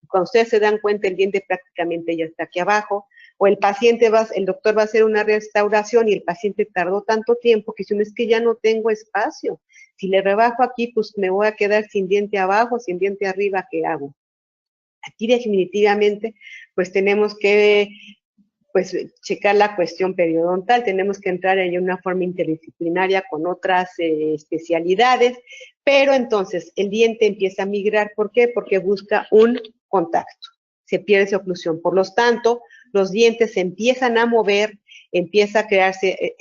cuando ustedes se dan cuenta, el diente prácticamente ya está aquí abajo. O el doctor va a hacer una restauración y el paciente tardó tanto tiempo que si es que ya no tengo espacio. Si le rebajo aquí, pues me voy a quedar sin diente abajo, sin diente arriba, ¿qué hago? Aquí definitivamente, pues tenemos que checar la cuestión periodontal, tenemos que entrar en una forma interdisciplinaria con otras especialidades, pero entonces el diente empieza a migrar, ¿por qué? Porque busca un contacto, se pierde esa oclusión, por lo tanto, los dientes se empiezan a mover, empieza a crearse,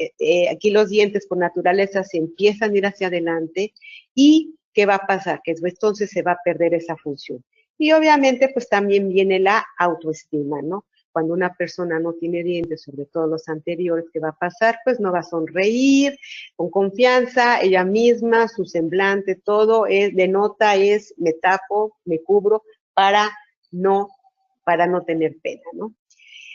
aquí los dientes por naturaleza se empiezan a ir hacia adelante, y ¿qué va a pasar? Que entonces se va a perder esa función. Y obviamente, pues también viene la autoestima, ¿no? Cuando una persona no tiene dientes, sobre todo los anteriores, ¿qué va a pasar? Pues no va a sonreír con confianza, ella misma, su semblante, todo denota me tapo, me cubro para no tener pena, ¿no?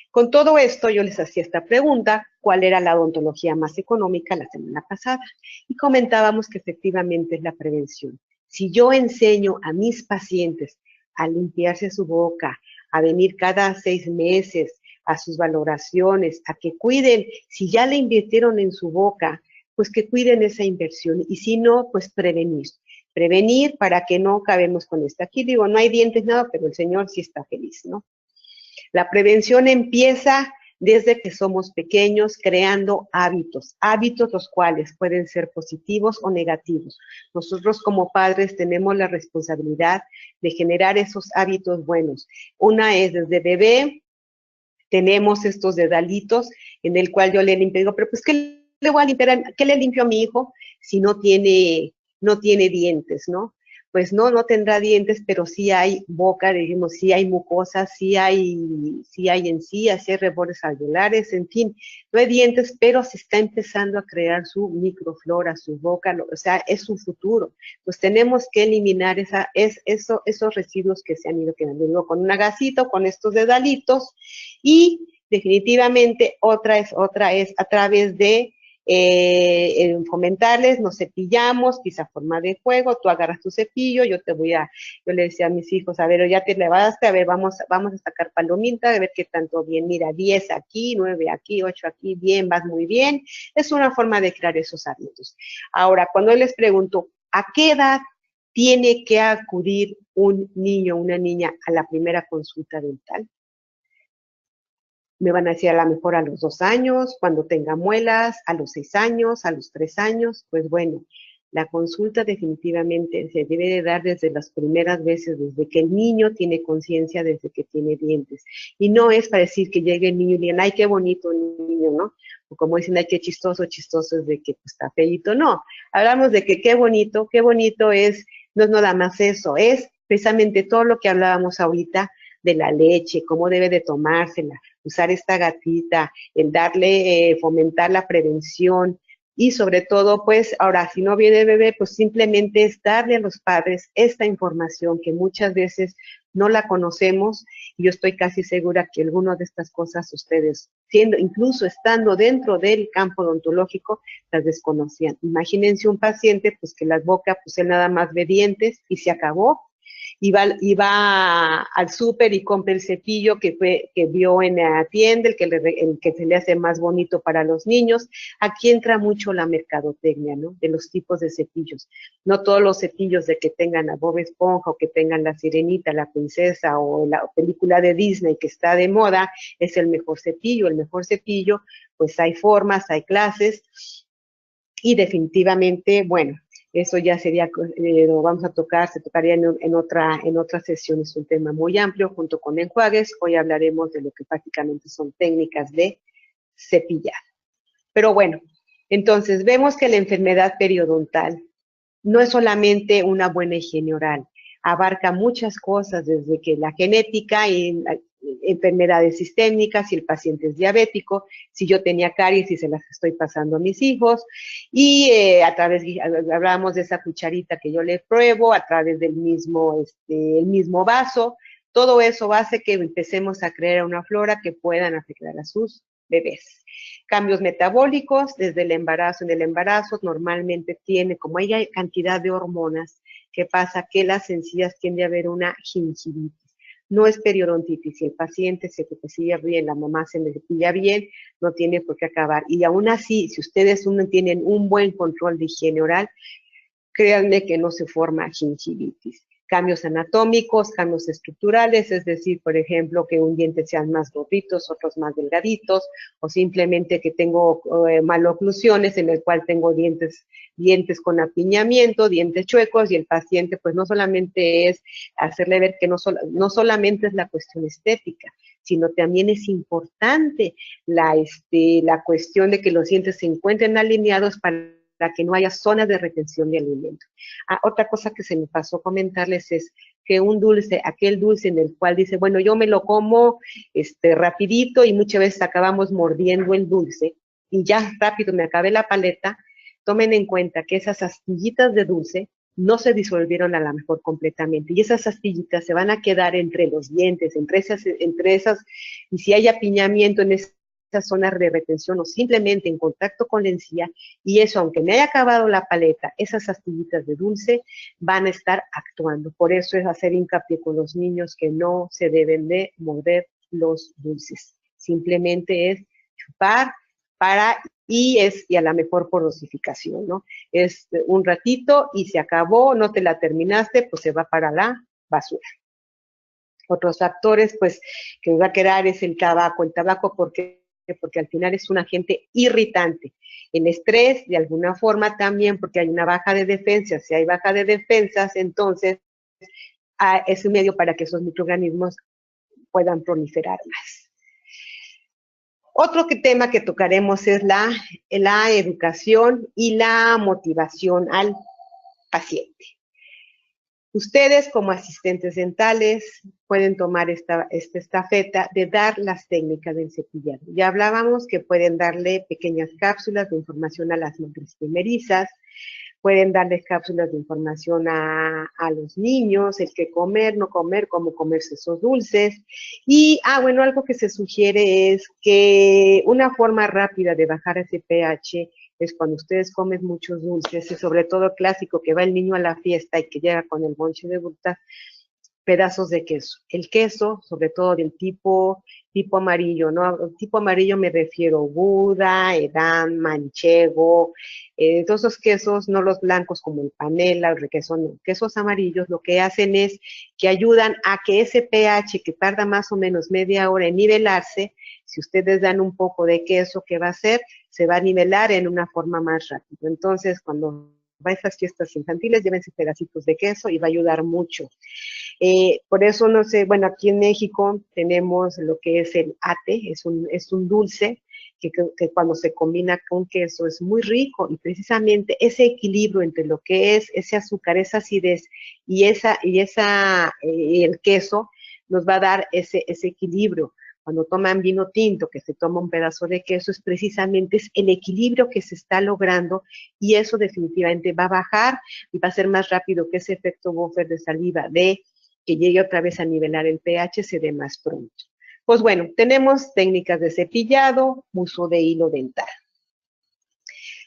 Con todo esto, yo les hacía esta pregunta, ¿cuál era la odontología más económica la semana pasada? Y comentábamos que efectivamente es la prevención. Si yo enseño a mis pacientes a limpiarse su boca, a venir cada 6 meses, a sus valoraciones, a que cuiden, si ya le invirtieron en su boca, pues que cuiden esa inversión, y si no, pues prevenir para que no acabemos con esto. Aquí digo, no hay dientes, nada, pero el señor sí está feliz, ¿no? La prevención empieza desde que somos pequeños, creando hábitos los cuales pueden ser positivos o negativos. Nosotros como padres tenemos la responsabilidad de generar esos hábitos buenos. Una es desde bebé, tenemos estos dedalitos en el cual yo le limpio, digo, pero pues, ¿qué le voy a limpiar? ¿Qué le limpio a mi hijo si no tiene dientes, no? Pues no tendrá dientes, pero sí hay boca, digamos, sí hay mucosas, sí hay encías, sí hay rebores alveolares, en fin, no hay dientes, pero se está empezando a crear su microflora, su boca, o sea, es su futuro. Pues tenemos que eliminar esos residuos que se han ido quedando, luego con una gasita o con estos dedalitos, y definitivamente otra es a través de fomentarles, nos cepillamos, quizá forma de juego, tú agarras tu cepillo, yo le decía a mis hijos, a ver, ya te lavaste, a ver, vamos a sacar palomita, a ver qué tanto bien, mira, 10 aquí, 9 aquí, 8 aquí, bien, vas muy bien, es una forma de crear esos hábitos. Ahora, cuando les pregunto, ¿a qué edad tiene que acudir un niño o una niña a la primera consulta dental? Me van a decir a lo mejor a los 2 años, cuando tenga muelas, a los 6 años, a los 3 años, pues bueno, la consulta definitivamente se debe de dar desde las primeras veces, desde que el niño tiene conciencia, desde que tiene dientes. Y no es para decir que llegue el niño y digan, ay, qué bonito el niño, ¿no? O como dicen, ay, qué chistoso es de que pues, está feíto. No, hablamos de que qué bonito es, no es nada más eso, es precisamente todo lo que hablábamos ahorita de la leche, cómo debe de tomársela, usar esta gatita, el darle, fomentar la prevención y sobre todo, pues, ahora, si no viene el bebé, pues simplemente es darle a los padres esta información que muchas veces no la conocemos y yo estoy casi segura que alguna de estas cosas ustedes, incluso estando dentro del campo odontológico, las desconocían. Imagínense un paciente, pues que las bocas, pues él nada más ve dientes y se acabó, y va al súper y compra el cepillo que vio en la tienda, el que se le hace más bonito para los niños. Aquí entra mucho la mercadotecnia, ¿no? De los tipos de cepillos. No todos los cepillos de que tengan a Bob Esponja o que tengan la Sirenita, la princesa o la película de Disney que está de moda es el mejor cepillo. El mejor cepillo, pues hay formas, hay clases y definitivamente, bueno, eso ya sería, lo vamos a tocar, se tocaría en otra sesión, es un tema muy amplio, junto con enjuagues. Hoy hablaremos de lo que prácticamente son técnicas de cepillar. Pero bueno, entonces vemos que la enfermedad periodontal no es solamente una buena higiene oral, abarca muchas cosas, desde que la genética y enfermedades sistémicas, si el paciente es diabético, si yo tenía caries y se las estoy pasando a mis hijos, y hablábamos de esa cucharita que yo le pruebo a través del el mismo vaso. Todo eso hace que empecemos a crear una flora que puedan afectar a sus bebés. Cambios metabólicos desde el embarazo. En el embarazo normalmente como hay cantidad de hormonas, ¿qué pasa? Que las encías tiende a haber una gingivitis. No es periodontitis, si el paciente se cepilla bien, la mamá se cepilla bien, no tiene por qué acabar. Y aún así, si ustedes tienen un buen control de higiene oral, créanme que no se forma gingivitis. Cambios anatómicos, cambios estructurales, es decir, por ejemplo, que un diente sean más gorditos, otros más delgaditos, o simplemente que tengo maloclusiones en el cual tengo dientes con dientes chuecos, y el paciente pues no solamente es hacerle ver que no solamente es la cuestión estética, sino también es importante la cuestión de que los dientes se encuentren alineados para que no haya zonas de retención de alimento. Otra cosa que se me pasó comentarles es que un dulce, aquel dulce en el cual dice, bueno, yo me lo como rapidito y muchas veces acabamos mordiendo el dulce y ya rápido me acabé la paleta. Tomen en cuenta que esas astillitas de dulce no se disolvieron a lo mejor completamente y esas astillitas se van a quedar entre los dientes, entre esas, y si hay apiñamiento en esas zonas de retención o simplemente en contacto con la encía, y eso, aunque me haya acabado la paleta, esas astillitas de dulce van a estar actuando. Por eso es hacer hincapié con los niños que no se deben de morder los dulces. Simplemente es chupar y a lo mejor por dosificación, ¿no? Es un ratito y se acabó, no te la terminaste, pues se va para la basura. Otros factores, pues, que va a quedar es el tabaco porque porque al final es un agente irritante. El estrés, de alguna forma también, porque hay una baja de defensas. Si hay baja de defensas, entonces es un medio para que esos microorganismos puedan proliferar más. Otro tema que tocaremos es la educación y la motivación al paciente. Ustedes, como asistentes dentales, pueden tomar esta estafeta de dar las técnicas del cepillado. Ya hablábamos que pueden darle pequeñas cápsulas de información a las madres primerizas, pueden darles cápsulas de información a los niños, el qué comer, no comer, cómo comerse esos dulces. Y, bueno, algo que se sugiere es que una forma rápida de bajar ese pH es cuando ustedes comen muchos dulces, y sobre todo el clásico que va el niño a la fiesta y que llega con el bonche de fruta, pedazos de queso. El queso, sobre todo del tipo amarillo, ¿no? El tipo amarillo me refiero a Gouda, Edam, Manchego, todos esos quesos, no los blancos como el panela, el requesón, no. Quesos amarillos lo que hacen es que ayudan a que ese pH que tarda más o menos media hora en nivelarse, si ustedes dan un poco de queso, ¿qué va a hacer? Se va a nivelar en una forma más rápida. Entonces, cuando va a esas fiestas infantiles, llévense pedacitos de queso y va a ayudar mucho. Por eso, no sé, bueno, aquí en México tenemos lo que es el ate, es un dulce que cuando se combina con queso es muy rico, y precisamente ese equilibrio entre lo que es ese azúcar, esa acidez y el queso nos va a dar ese equilibrio. Cuando toman vino tinto, que se toma un pedazo de queso, es precisamente el equilibrio que se está logrando, y eso definitivamente va a bajar y va a ser más rápido que ese efecto buffer de saliva de que llegue otra vez a nivelar el pH, se dé más pronto. Pues bueno, tenemos técnicas de cepillado, uso de hilo dental.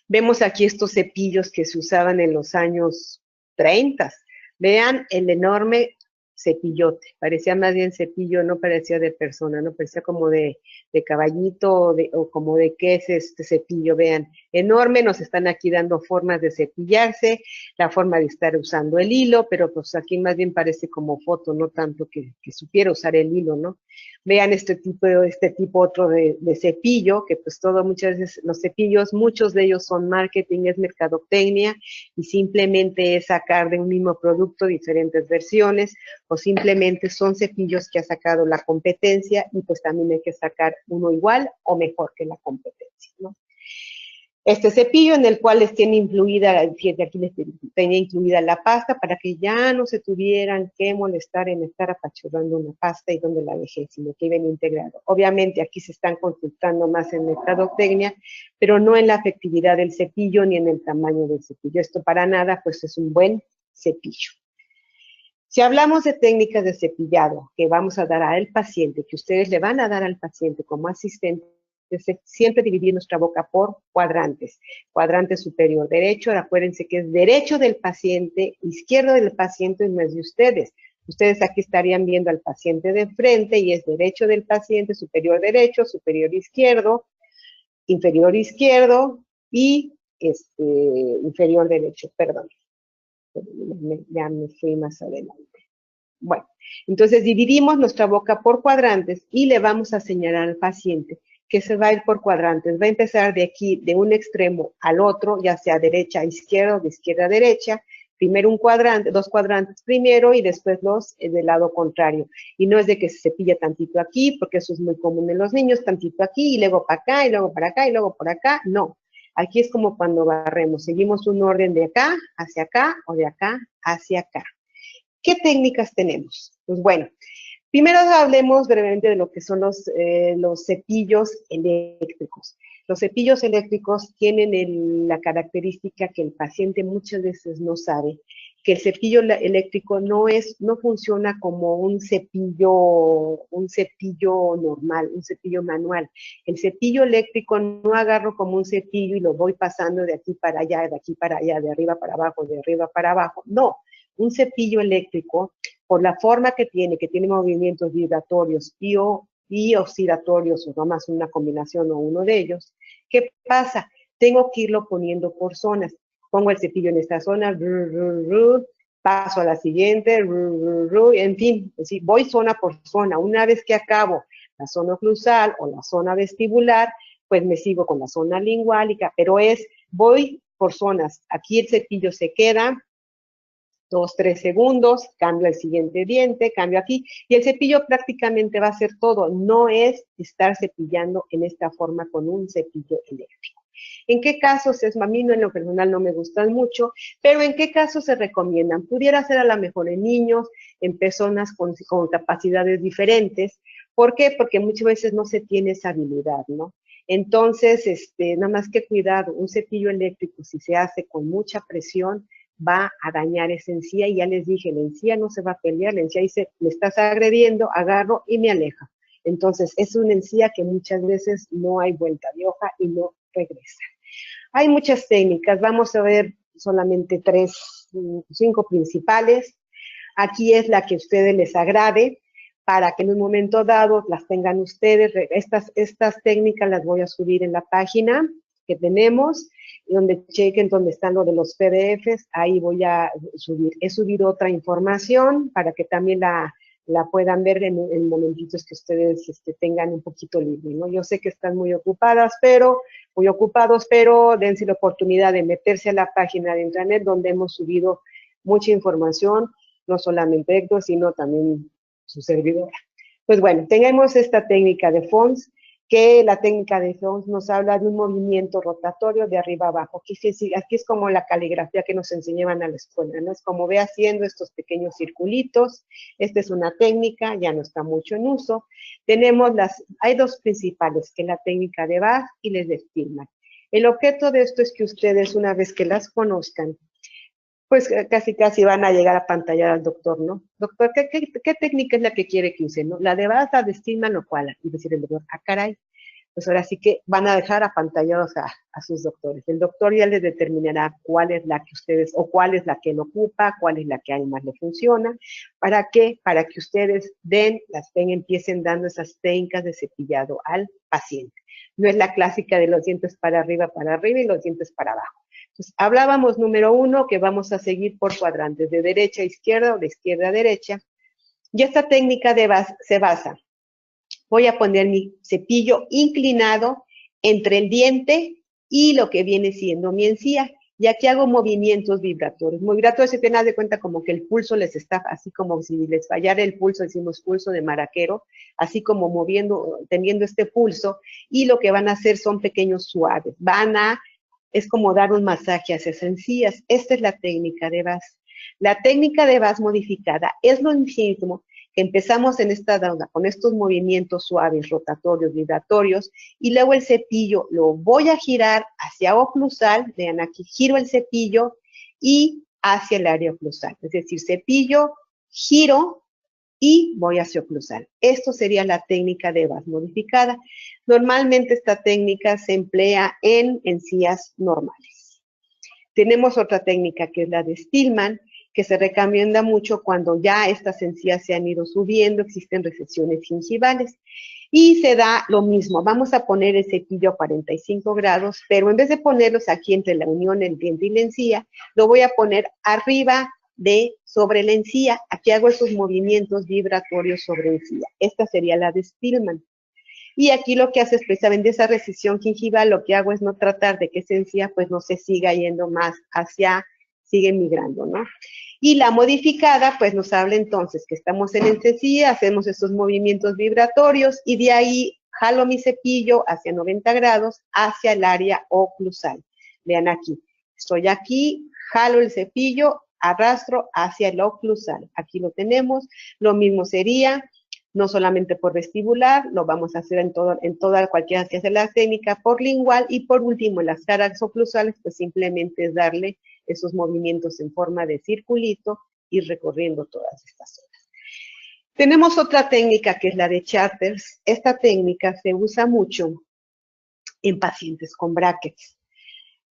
Vemos aquí estos cepillos que se usaban en los años 30. Vean el enorme cepillote, parecía más bien cepillo, no parecía de persona, no parecía como de caballito o como de qué es este cepillo. Vean, enorme, nos están aquí dando formas de cepillarse, la forma de estar usando el hilo, pero pues aquí más bien parece como foto, no tanto que supiera usar el hilo, ¿no? Vean este tipo otro de cepillo, que pues muchas veces los cepillos, muchos de ellos son marketing, es mercadotecnia, y simplemente es sacar de un mismo producto diferentes versiones, o simplemente son cepillos que ha sacado la competencia, y pues también hay que sacar uno igual o mejor que la competencia, ¿no? Este cepillo en el cual les tiene incluida, fíjense, aquí les tenía incluida la pasta para que ya no se tuvieran que molestar en estar apachurrando una pasta y donde la dejé, sino que iban integrado. Obviamente aquí se están consultando más en mercadotecnia, pero no en la efectividad del cepillo ni en el tamaño del cepillo. Esto para nada, pues es un buen cepillo. Si hablamos de técnicas de cepillado que vamos a dar al paciente, que ustedes le van a dar al paciente como asistente, siempre dividir nuestra boca por cuadrantes. Cuadrante superior derecho, acuérdense que es derecho del paciente, izquierdo del paciente, no es de ustedes. Ustedes aquí estarían viendo al paciente de frente y es derecho del paciente, superior derecho, superior izquierdo, inferior izquierdo y inferior derecho, perdón. Ya me fui más adelante. Bueno, entonces dividimos nuestra boca por cuadrantes y le vamos a señalar al paciente que se va a ir por cuadrantes. Va a empezar de aquí, de un extremo al otro, ya sea derecha a izquierda o de izquierda a derecha. Primero un cuadrante, 2 cuadrantes primero y después los del lado contrario. Y no es de que se cepille tantito aquí, porque eso es muy común en los niños, tantito aquí y luego para acá y luego para acá y luego por acá. No, aquí es como cuando barremos. Seguimos un orden de acá hacia acá o de acá hacia acá. ¿Qué técnicas tenemos? Pues bueno, primero hablemos brevemente de lo que son los cepillos eléctricos. Los cepillos eléctricos tienen la característica que el paciente muchas veces no sabe, que el cepillo eléctrico no funciona como un cepillo normal, un cepillo manual. El cepillo eléctrico no agarro como un cepillo y lo voy pasando de aquí para allá, de aquí para allá, de arriba para abajo, de arriba para abajo. No, un cepillo eléctrico, por la forma que tiene movimientos vibratorios y oscilatorios, o nomás una combinación o uno de ellos, ¿qué pasa? Tengo que irlo poniendo por zonas. Pongo el cepillo en esta zona, paso a la siguiente, en fin, voy zona por zona. Una vez que acabo la zona oclusal o la zona vestibular, pues me sigo con la zona linguálica, pero voy por zonas. Aquí el cepillo se queda 2, 3 segundos, cambio al siguiente diente, cambio aquí, y el cepillo prácticamente va a hacer todo, no es estar cepillando en esta forma con un cepillo eléctrico. ¿En qué casos a mí en lo personal no me gustan mucho, pero en qué casos se recomiendan? Pudiera ser a lo mejor en niños, en personas con capacidades diferentes. ¿Por qué? Porque muchas veces no se tiene esa habilidad, ¿no? Entonces, nada más que cuidado, un cepillo eléctrico si se hace con mucha presión, va a dañar esa encía, y ya les dije, la encía no se va a pelear, la encía dice, me estás agrediendo, agarro y me aleja. Entonces, es una encía que muchas veces no hay vuelta de hoja y no regresa. Hay muchas técnicas, vamos a ver solamente 5 principales. Aquí es la que a ustedes les agrade, para que en un momento dado las tengan ustedes. Estas técnicas las voy a subir en la página que tenemos, donde chequen donde están lo de los PDFs, ahí voy a subir. He subido otra información para que también la puedan ver en momentitos que ustedes tengan un poquito libre, ¿no? Yo sé que están muy ocupados, pero dense la oportunidad de meterse a la página de Intranet, donde hemos subido mucha información, no solamente Héctor, sino también su servidora. Pues bueno, tenemos esta técnica de Fons, que la técnica de Fons nos habla de un movimiento rotatorio de arriba abajo. Aquí es como la caligrafía que nos enseñaban a la escuela, ¿no? Es como ve haciendo estos pequeños circulitos. Esta es una técnica, ya no está mucho en uso. Hay 2 principales, que es la técnica de Bach y la de Stillman. El objeto de esto es que ustedes, una vez que las conozcan, pues casi van a llegar a pantallar al doctor, ¿no? Doctor, ¿qué técnica es la que quiere que use, no? La de Bach, la de Stillman o cuál, y decir el doctor, caray, pues ahora sí que van a dejar apantallados a sus doctores. El doctor ya les determinará cuál es la que ustedes, o cuál es la que lo ocupa, cuál es la que a él más le funciona. ¿Para qué? Para que ustedes empiecen dando esas técnicas de cepillado al paciente. No es la clásica de los dientes para arriba y los dientes para abajo. Entonces, hablábamos, número 1, que vamos a seguir por cuadrantes, de derecha a izquierda o de izquierda a derecha. Y esta técnica se basa, voy a poner mi cepillo inclinado entre el diente y lo que viene siendo mi encía. Y aquí hago movimientos vibratorios. Vibratorios, se tienen de cuenta como que el pulso les está, así como si les fallara el pulso, decimos pulso de maraquero, así como teniendo este pulso, y lo que van a hacer son pequeños suaves. Es como dar un masaje a esas encías. Esta es la técnica de Bach. La técnica de Bach modificada es lo mismo que empezamos en esta danza con estos movimientos suaves, rotatorios, vibratorios, y luego el cepillo lo voy a girar hacia oclusal, vean aquí, giro el cepillo y hacia el área oclusal. Es decir, cepillo, giro y voy hacia oclusal. Esto sería la técnica de Bach modificada. Normalmente esta técnica se emplea en encías normales. Tenemos otra técnica que es la de Stillman, que se recomienda mucho cuando ya estas encías se han ido subiendo, existen recesiones gingivales. Y se da lo mismo, vamos a poner el cepillo a 45 grados, pero en vez de ponerlos aquí entre la unión del diente y la encía, lo voy a poner arriba sobre la encía. Aquí hago esos movimientos vibratorios sobre encía. Esta sería la de Stillman. Y aquí lo que hace es precisamente esa recesión gingival, lo que hago es no tratar de que esa encía pues no se siga yendo más sigue migrando, ¿no? Y la modificada pues nos habla entonces que estamos en encía, hacemos estos movimientos vibratorios y de ahí jalo mi cepillo hacia 90 grados hacia el área oclusal. Vean aquí, estoy aquí, jalo el cepillo, arrastro hacia el oclusal. Aquí lo tenemos, lo mismo sería, no solamente por vestibular, lo vamos a hacer en cualquiera que sea la técnica, por lingual, y por último en las caras oclusales, pues simplemente es darle esos movimientos en forma de circulito y recorriendo todas estas zonas. Tenemos otra técnica que es la de Charters. Esta técnica se usa mucho en pacientes con brackets.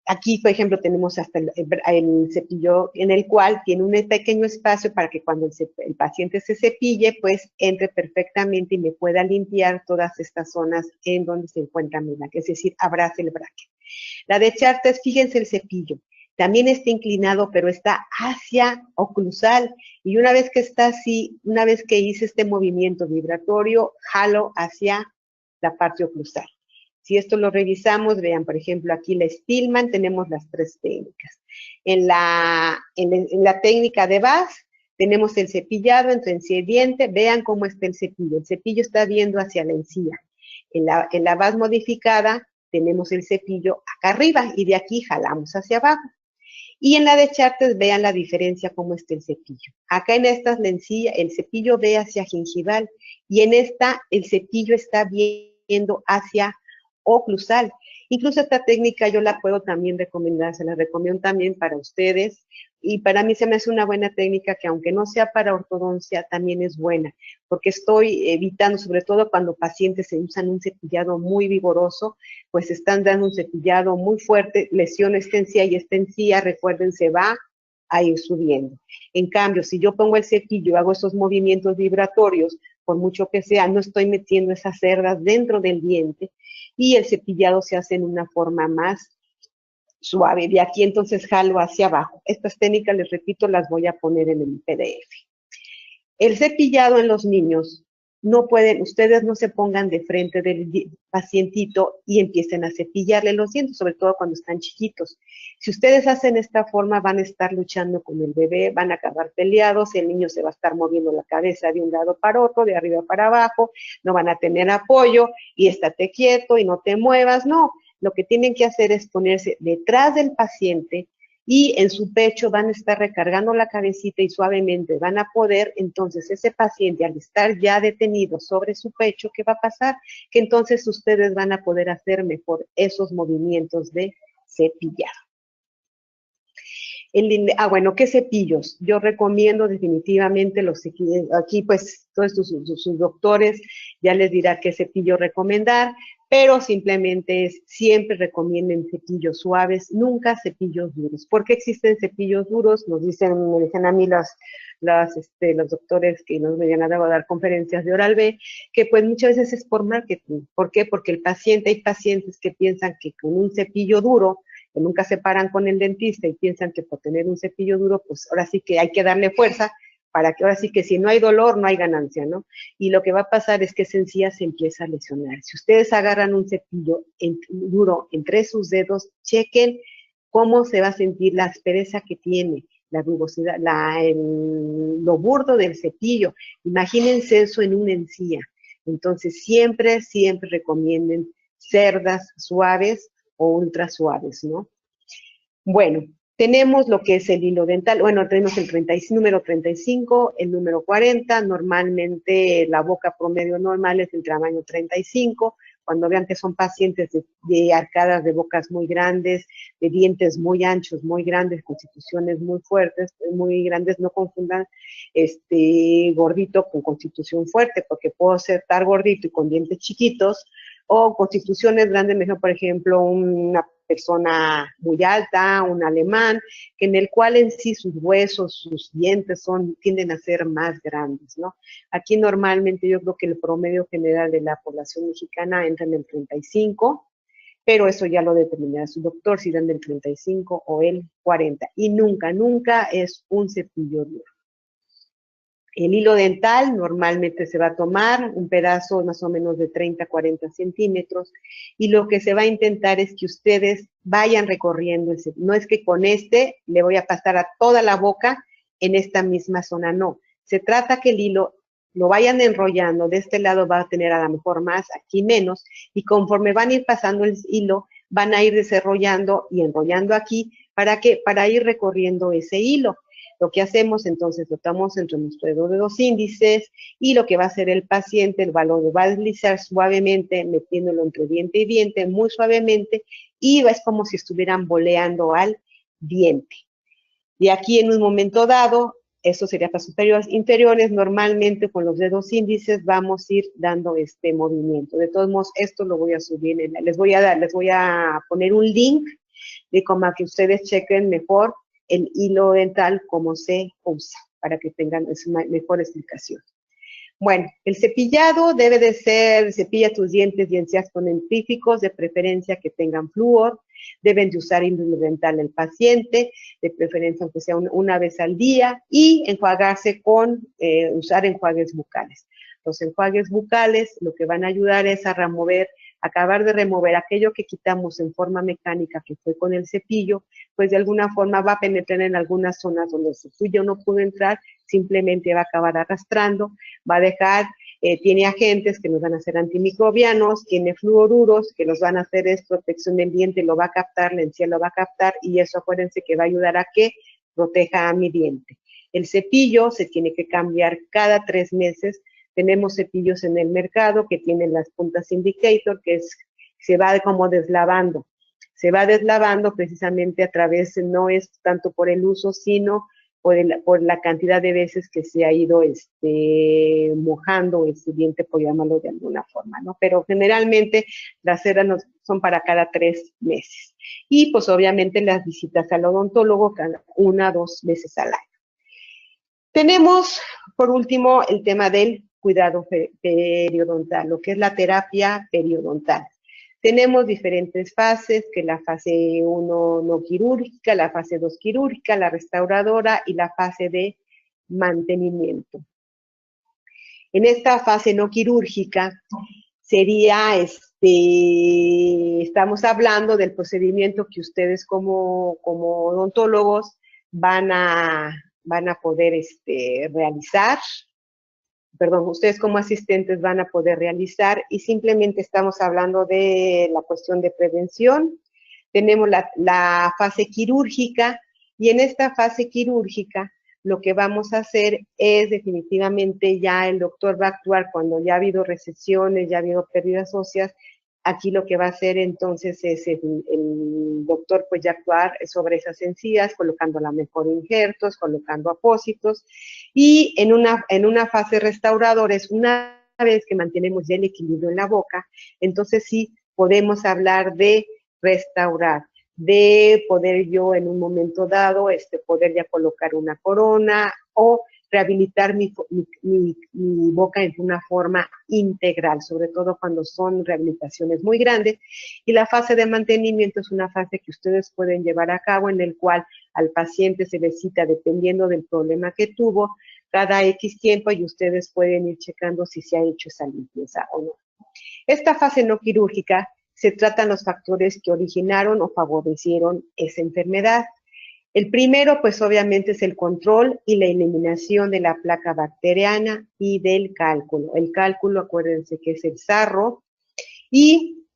Aquí, por ejemplo, tenemos hasta el cepillo en el cual tiene un pequeño espacio para que cuando el paciente se cepille, pues entre perfectamente y me pueda limpiar todas estas zonas en donde se encuentra mi bracket, es decir, abrace el bracket. La de Charters, fíjense el cepillo. también está inclinado, pero está hacia oclusal. Y una vez que está así, una vez que hice este movimiento vibratorio, jalo hacia la parte oclusal. Si esto lo revisamos, vean, por ejemplo, aquí la Stillman, tenemos las 3 técnicas. En la técnica de Bass, tenemos el cepillado entre encía y diente. Vean cómo está el cepillo. El cepillo está viendo hacia la encía. En la Bass modificada, tenemos el cepillo acá arriba y de aquí jalamos hacia abajo. Y en la de Chartres, vean la diferencia cómo está el cepillo. Acá en esta la encía, el cepillo ve hacia gingival y en esta el cepillo está viendo hacia oclusal. Incluso esta técnica yo la puedo también recomendar, se la recomiendo también para ustedes y para mí se me hace una buena técnica que aunque no sea para ortodoncia, también es buena, porque estoy evitando, sobre todo cuando pacientes se usan un cepillado muy vigoroso, pues están dando un cepillado muy fuerte, lesión esta encía y esta encía, recuerden, se va a ir subiendo. En cambio, si yo pongo el cepillo, hago esos movimientos vibratorios, por mucho que sea, no estoy metiendo esas cerdas dentro del diente y el cepillado se hace en una forma más suave. De aquí entonces jalo hacia abajo. Estas técnicas, les repito, las voy a poner en el PDF. El cepillado en los niños, no pueden, ustedes no se pongan de frente del pacientito y empiecen a cepillarle los dientes, sobre todo cuando están chiquitos. Si ustedes hacen esta forma, van a estar luchando con el bebé, van a acabar peleados, el niño se va a estar moviendo la cabeza de un lado para otro, de arriba para abajo, no van a tener apoyo y estate quieto y no te muevas, no. Lo que tienen que hacer es ponerse detrás del paciente y en su pecho van a estar recargando la cabecita y suavemente van a poder, entonces ese paciente al estar ya detenido sobre su pecho, ¿qué va a pasar? Que entonces ustedes van a poder hacer mejor esos movimientos de cepillado. Bueno, ¿qué cepillos? Yo recomiendo definitivamente los cepillos. Aquí pues todos sus doctores ya les dirá qué cepillo recomendar, pero simplemente siempre recomienden cepillos suaves, nunca cepillos duros. ¿Por qué existen cepillos duros? Me dicen a mí los doctores que nos venían a dar conferencias de Oral-B, que pues muchas veces es por marketing. ¿Por qué? Porque hay pacientes que piensan que con un cepillo duro, que nunca se paran con el dentista y piensan que por tener un cepillo duro, pues ahora sí que hay que darle fuerza para que ahora sí que si no hay dolor, no hay ganancia, ¿no? Y lo que va a pasar es que esa encía se empieza a lesionar. Si ustedes agarran un cepillo duro entre sus dedos, chequen cómo se va a sentir la aspereza que tiene, la rugosidad, lo burdo del cepillo. Imagínense eso en una encía. Entonces, siempre recomienden cerdas suaves o ultra suaves, ¿no? Bueno, tenemos lo que es el hilo dental. Bueno, tenemos el número 35, el número 40. Normalmente la boca promedio normal es el tamaño 35. Cuando vean que son pacientes de arcadas de bocas muy grandes, de dientes muy anchos, muy grandes, constituciones muy fuertes, muy grandes, no confundan gordito con constitución fuerte, porque puedo estar gordito y con dientes chiquitos, o constituciones grandes, mejor, por ejemplo, una persona muy alta, un alemán, en el cual en sí sus huesos, sus dientes tienden a ser más grandes, ¿no? Aquí normalmente yo creo que el promedio general de la población mexicana entra en el 35, pero eso ya lo determinará su doctor, si dan del 35 o el 40. Y nunca es un cepillo duro. El hilo dental normalmente se va a tomar un pedazo más o menos de 30 a 40 centímetros y lo que se va a intentar es que ustedes vayan recorriendo no es que con le voy a pasar a toda la boca en esta misma zona, no. Se trata que el hilo lo vayan enrollando, de este lado va a tener a lo mejor más, aquí menos, y conforme van a ir pasando el hilo, van a ir desarrollando y enrollando aquí, para ir recorriendo ese hilo. Lo que hacemos entonces, lo tomamos entre nuestros dedos índices y lo que va a hacer el paciente, el balón lo va a deslizar suavemente, metiéndolo entre diente y diente, muy suavemente, y es como si estuvieran boleando al diente. Y aquí en un momento dado, eso sería para superiores, inferiores, normalmente con los dedos índices vamos a ir dando este movimiento. De todos modos, esto lo voy a subir, les voy a poner un link de como que ustedes chequen mejor el hilo dental, cómo se usa, para que tengan una mejor explicación. Bueno, el cepillado debe de ser, cepilla tus dientes y encías con dentífricos, de preferencia que tengan flúor. Deben de usar hilo dental el paciente, de preferencia aunque sea una vez al día, y enjuagarse usar enjuagues bucales. Los enjuagues bucales lo que van a ayudar es a acabar de remover aquello que quitamos en forma mecánica, que fue con el cepillo, pues de alguna forma va a penetrar en algunas zonas donde el cepillo no pudo entrar, simplemente va a acabar arrastrando, va a dejar, tiene agentes que nos van a hacer antimicrobianos, tiene fluoruros que nos van a hacer protección del diente, lo va a captar, la encía lo va a captar, y eso acuérdense que va a ayudar a que proteja a mi diente. El cepillo se tiene que cambiar cada 3 meses. Tenemos cepillos en el mercado que tienen las puntas indicator, se va como deslavando. Se va deslavando precisamente a través, no es tanto por el uso, sino por la cantidad de veces que se ha ido mojando el diente, por llamarlo de alguna forma, ¿no? Pero generalmente las ceras son para cada 3 meses. Y pues obviamente las visitas al odontólogo cada 1 o 2 veces al año. Tenemos, por último, el tema del cuidado periodontal, lo que es la terapia periodontal. Tenemos diferentes fases, que la fase 1 no quirúrgica, la fase 2 quirúrgica, la restauradora y la fase de mantenimiento. En esta fase no quirúrgica sería, estamos hablando del procedimiento que ustedes como odontólogos van a poder realizar, ustedes como asistentes van a poder realizar, y simplemente estamos hablando de la cuestión de prevención. Tenemos la fase quirúrgica, y en esta fase quirúrgica lo que vamos a hacer es definitivamente ya el doctor va a actuar cuando ya ha habido recesiones, ya ha habido pérdidas óseas. Aquí lo que va a hacer entonces es el doctor pues ya actuar sobre esas encías, colocando a lo mejor injertos, colocando apósitos, y en una fase restauradora es una vez que mantenemos ya el equilibrio en la boca, entonces sí podemos hablar de restaurar, de poder yo en un momento dado poder ya colocar una corona o rehabilitar mi boca en una forma integral, sobre todo cuando son rehabilitaciones muy grandes. Y la fase de mantenimiento es una fase que ustedes pueden llevar a cabo, en el cual al paciente se le cita dependiendo del problema que tuvo, cada X tiempo, y ustedes pueden ir checando si se ha hecho esa limpieza o no. Esta fase no quirúrgica se tratan los factores que originaron o favorecieron esa enfermedad. El primero, pues obviamente, es el control y la eliminación de la placa bacteriana y del cálculo. El cálculo, acuérdense que es el sarro, y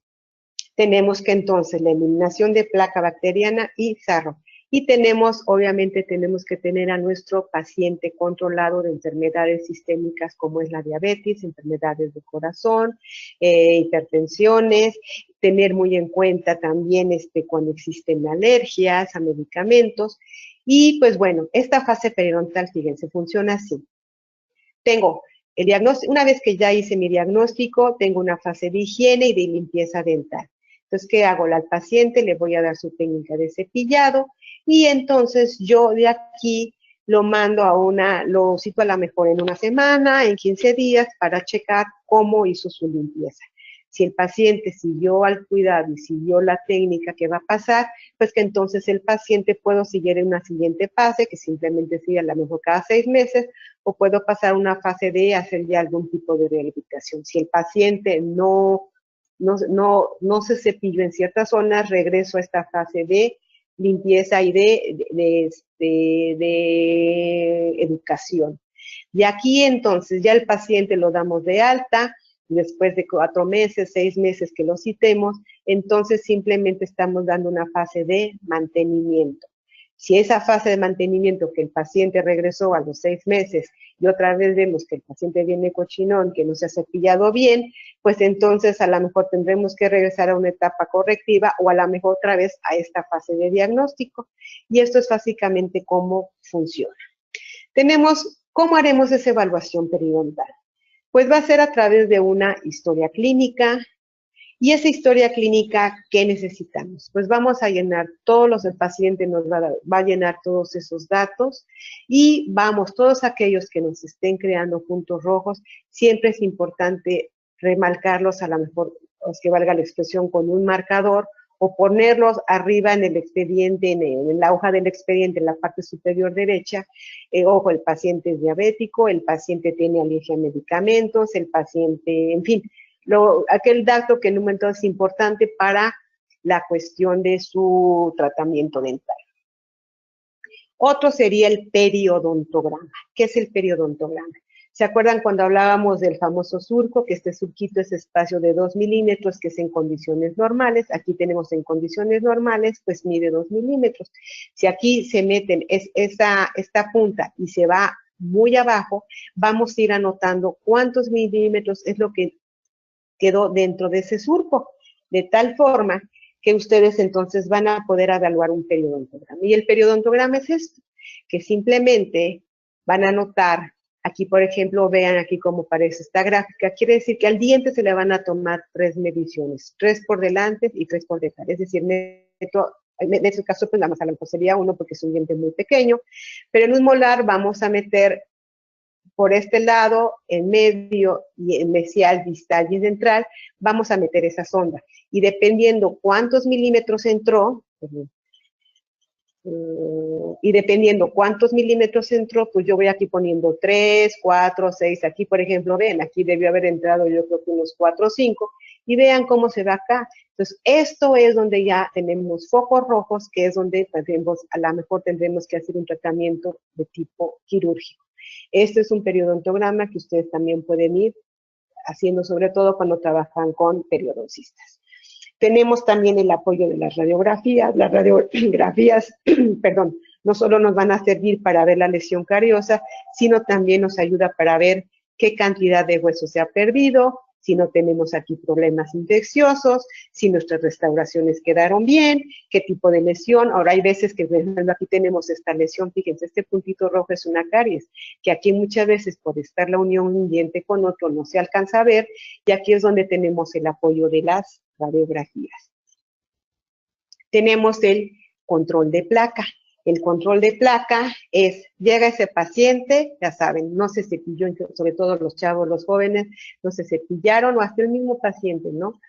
tenemos que entonces la eliminación de placa bacteriana y sarro. Y obviamente tenemos que tener a nuestro paciente controlado de enfermedades sistémicas como es la diabetes, enfermedades del corazón, hipertensiones, tener muy en cuenta también cuando existen alergias a medicamentos. Y pues bueno, esta fase periodontal, fíjense, funciona así. Tengo el diagnóstico, una vez que ya hice mi diagnóstico, tengo una fase de higiene y de limpieza dental. Entonces, ¿qué hago? Al paciente le voy a dar su técnica de cepillado, y entonces yo de aquí lo mando lo cito a lo mejor en 1 semana, en 15 días, para checar cómo hizo su limpieza. Si el paciente siguió al cuidado y siguió la técnica que va a pasar, pues que entonces el paciente puedo seguir en una siguiente fase, que simplemente sigue a lo mejor cada 6 meses, o puedo pasar a una fase de hacer ya algún tipo de rehabilitación. Si el paciente no se cepilló en ciertas zonas, regreso a esta fase de limpieza y de educación. Y aquí entonces ya el paciente lo damos de alta, después de 4 meses, 6 meses que lo citemos, entonces simplemente estamos dando una fase de mantenimiento. Si esa fase de mantenimiento que el paciente regresó a los 6 meses y otra vez vemos que el paciente viene cochinón, que no se ha cepillado bien, pues entonces a lo mejor tendremos que regresar a una etapa correctiva, o a lo mejor otra vez a esta fase de diagnóstico. Y esto es básicamente cómo funciona. ¿Cómo haremos esa evaluación periodontal? Pues va a ser a través de una historia clínica. Y esa historia clínica, ¿qué necesitamos? Pues vamos a llenar el paciente nos va a llenar todos esos datos, y todos aquellos que nos estén creando puntos rojos, siempre es importante remarcarlos, a lo mejor, que valga la expresión, con un marcador o ponerlos arriba en el expediente, en la hoja del expediente, en la parte superior derecha. Ojo, el paciente es diabético, el paciente tiene alergia a medicamentos, el paciente, en fin, aquel dato que en un momento es importante para la cuestión de su tratamiento dental. Otro sería el periodontograma. ¿Qué es el periodontograma? ¿Se acuerdan cuando hablábamos del famoso surco? Que este surquito es espacio de 2 milímetros, que es en condiciones normales. Aquí tenemos en condiciones normales, pues mide 2 milímetros. Si aquí se meten esta punta y se va muy abajo, vamos a ir anotando cuántos milímetros es lo que quedó dentro de ese surco, de tal forma que ustedes entonces van a poder evaluar un periodontograma. Y el periodontograma es esto, que simplemente van a anotar, aquí por ejemplo, vean aquí cómo aparece esta gráfica, quiere decir que al diente se le van a tomar 3 mediciones, 3 por delante y 3 por detrás, es decir, en este caso pues la más a lo mejor sería 1 porque es un diente muy pequeño, pero en un molar vamos a meter por este lado, en medio, y en mesial, distal y central, vamos a meter esa sonda. Y dependiendo cuántos milímetros entró, pues yo voy aquí poniendo 3, 4, 6, aquí por ejemplo, ven, aquí debió haber entrado yo creo que unos 4 o 5, y vean cómo se va acá. Entonces, esto es donde ya tenemos focos rojos, que es donde a lo mejor tendremos que hacer un tratamiento de tipo quirúrgico. Este es un periodontograma que ustedes también pueden ir haciendo, sobre todo cuando trabajan con periodoncistas. Tenemos también el apoyo de las radiografías. Las radiografías, perdón, no solo nos van a servir para ver la lesión cariosa, sino también nos ayuda para ver qué cantidad de hueso se ha perdido, si no tenemos aquí problemas infecciosos, si nuestras restauraciones quedaron bien, qué tipo de lesión. Ahora hay veces que, por ejemplo, aquí tenemos esta lesión, fíjense, este puntito rojo es una caries, que aquí muchas veces por estar la unión un diente con otro no se alcanza a ver, y aquí es donde tenemos el apoyo de las radiografías. Tenemos el control de placa. El control de placa es, llega ese paciente, ya saben, no se cepilló, sobre todo los chavos, los jóvenes, no se cepillaron, o hasta el mismo paciente, ¿no?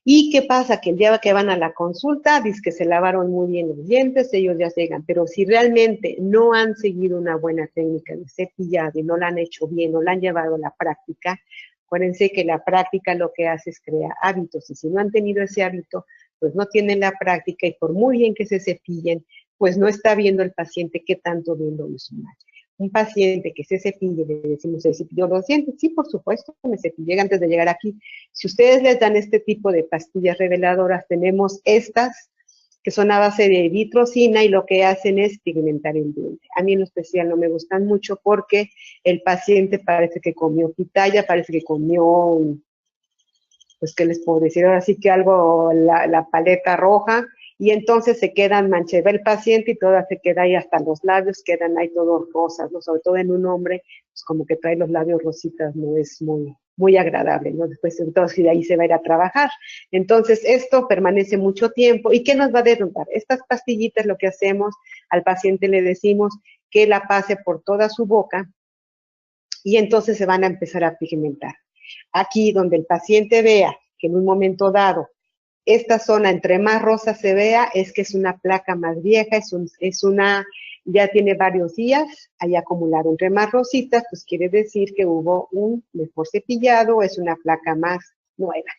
¿Y qué pasa? Que el día que van a la consulta, dicen que se lavaron muy bien los dientes, ellos ya llegan, pero si realmente no han seguido una buena técnica de cepillado y no la han hecho bien, no la han llevado a la práctica, acuérdense que la práctica lo que hace es crear hábitos, y si no han tenido ese hábito, pues no tienen la práctica, y por muy bien que se cepillen, pues no está viendo el paciente qué tanto bien lo hizo mal. Un paciente que se cepille, le decimos, ¿se cepilló los dientes? Sí, por supuesto, me cepillé antes de llegar aquí. Si ustedes les dan este tipo de pastillas reveladoras, tenemos estas, que son a base de eritrocina, y lo que hacen es pigmentar el diente. A mí en especial no me gustan mucho porque el paciente parece que comió pitaya, parece que comió, pues, ¿qué les puedo decir? Ahora sí que algo, la paleta roja, y entonces se quedan manchadas, va el paciente y toda se queda ahí, hasta los labios quedan ahí todos rosas, ¿no? Sobre todo en un hombre, pues como que trae los labios rositas, no es muy agradable, ¿no? Después entonces de ahí se va a ir a trabajar. Entonces esto permanece mucho tiempo. ¿Y qué nos va a derrumbar? Estas pastillitas, lo que hacemos, al paciente le decimos que la pase por toda su boca, y entonces se van a empezar a pigmentar. Aquí donde el paciente vea que en un momento dado esta zona entre más rosa se vea, es que es una placa más vieja, ya tiene varios días ahí acumulado. Entre más rositas, pues quiere decir que hubo un mejor cepillado, es una placa más nueva.